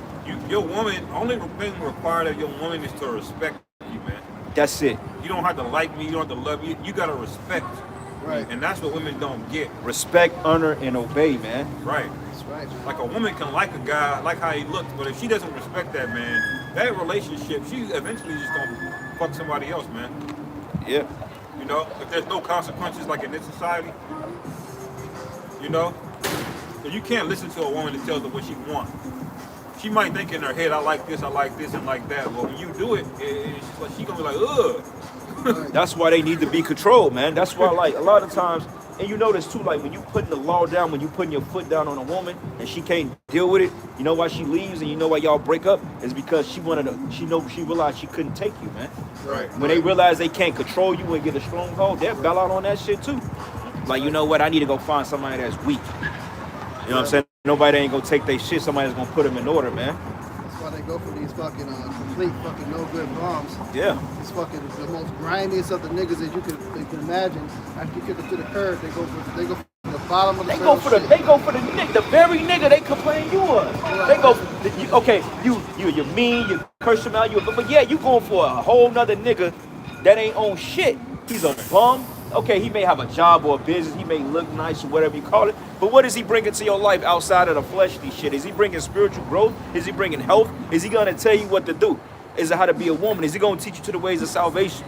Your woman, only thing required of your woman is to respect you, man. That's it. You don't have to like me. You don't have to love me. You gotta respect. Right. And that's what women don't get. Respect, honor, and obey, man. Right. That's right. Like a woman can like a guy, like how he looks, but if she doesn't respect that man, that relationship, she's eventually just gonna fuck somebody else, man. Yeah. You know, if there's no consequences like in this society, you know, you can't listen to a woman that tells her what she wants. She might think in her head, I like this, and like that. But when you do it, she's gonna be like, ugh. That's why they need to be controlled, man. That's why, like, a lot of times, and you notice too, like, when you putting the law down, when you putting your foot down on a woman and she can't deal with it, you know why she leaves and you know why y'all break up? Is because she realized she couldn't take you, man. Right. When they realize they can't control you and get a stronghold, they'll bail out on that shit too. Like, you know what? I need to go find somebody that's weak. You know what I'm saying? Nobody ain't gonna take their shit. Somebody's gonna put them in order, man. That's why they go for these fucking complete fucking no good bombs. Yeah. It's fucking the most grimiest of the niggas that you can imagine. After you kick them to the curb, they go for the bottom of the They go for the nigga, the very nigga they complain you was. They go, okay, you're mean, you curse him out, but yeah, you going for a whole nother nigga that ain't on shit. He's a bum. Okay, he may have a job or a business, he may look nice or whatever you call it, but what is he bringing to your life outside of the fleshly shit? Is he bringing spiritual growth? Is he bringing health? Is he gonna tell you what to do? Is it how to be a woman? Is he gonna teach you to the ways of salvation?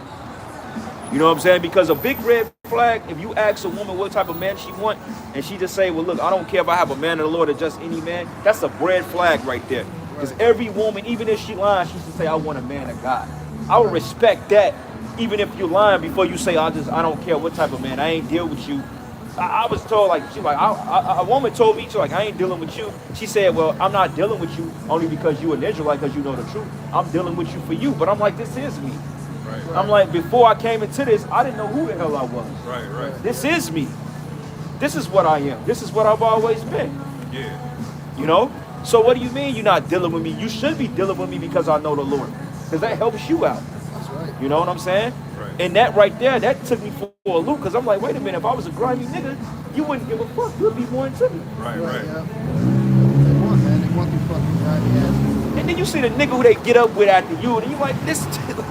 You know what I'm saying? Because a big red flag, if you ask a woman what type of man she want, and she just say, well, look, I don't care if I have a man of the Lord or just any man, that's a red flag right there. Because every woman, even if she lying, she should say, I want a man of God. I would respect that. Even if you're lying before you say, I don't care what type of man, I ain't deal with you. I was told, like, a woman told me, I ain't dealing with you. She said, well, I'm not dealing with you only because you an Israelite, because you know the truth. I'm dealing with you for you. But I'm like, this is me. Right. I'm like, before I came into this, I didn't know who the hell I was. Right. This is me. This is what I am. This is what I've always been. Yeah. You know? So what do you mean you're not dealing with me? You should be dealing with me because I know the Lord. Because that helps you out. You know what I'm saying? Right. And that right there, that took me for a loop, because I'm like, wait a minute, if I was a grimy nigga, you wouldn't give a fuck. You'd be more into me. Right. Yeah. They want, man. They want these fucking grimy asses. And then you see the nigga who they get up with after you, and you like, this,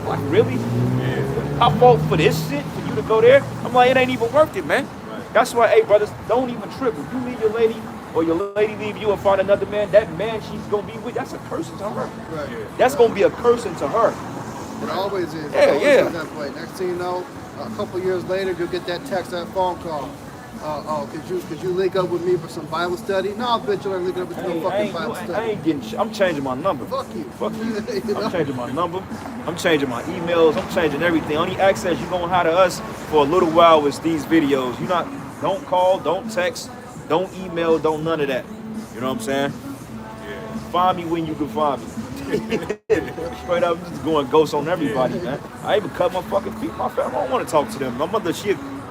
like, really? Yeah. I fought for this shit, for you to go there? I'm like, it ain't even worth it, man. Right. That's why, hey, brothers, don't even trip. If you leave your lady, or your lady leave you and find another man, that man she's going to be with, that's a curse to her. Right. Yeah. That's going to be a curse to her. It always is. Yeah, It always yeah. is that way. Next thing you know, a couple years later, you'll get that text, that phone call. Could you link up with me for some Bible study? No, bitch, you ain't linking up with no fucking Bible study. I ain't getting shit. I'm changing my number. Fuck you. Fuck you. You know? I'm changing my number. I'm changing my emails. I'm changing everything. Only access you're going to have to us for a little while is these videos. Don't call, don't text, don't email, don't none of that. You know what I'm saying? Yeah. Find me when you can find me. Straight up, I'm just going ghost on everybody, man. I even cut my fucking feet. My family, I don't want to talk to them. My mother,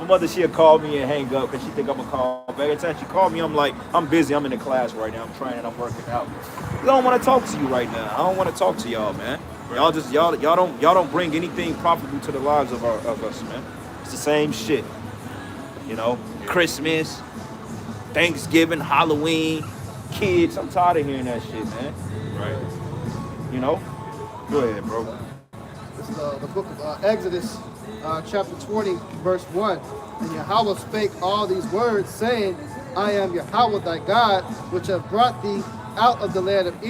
My mother, she'll call me and hang up because she think I'm gonna call back. Every time she call me, I'm like, I'm busy. I'm in the class right now. I'm training. I'm working out. I don't want to talk to you right now. I don't want to talk to y'all, man. Y'all don't bring anything profitable to the lives of us, man. It's the same shit. You know, Christmas, Thanksgiving, Halloween, kids. I'm tired of hearing that shit, man. Right. You know? Go ahead, bro. This is the book of Exodus, chapter 20, verse 1. And Yahweh spake all these words, saying, I am Yahweh thy God, which have brought thee out of the land of Egypt.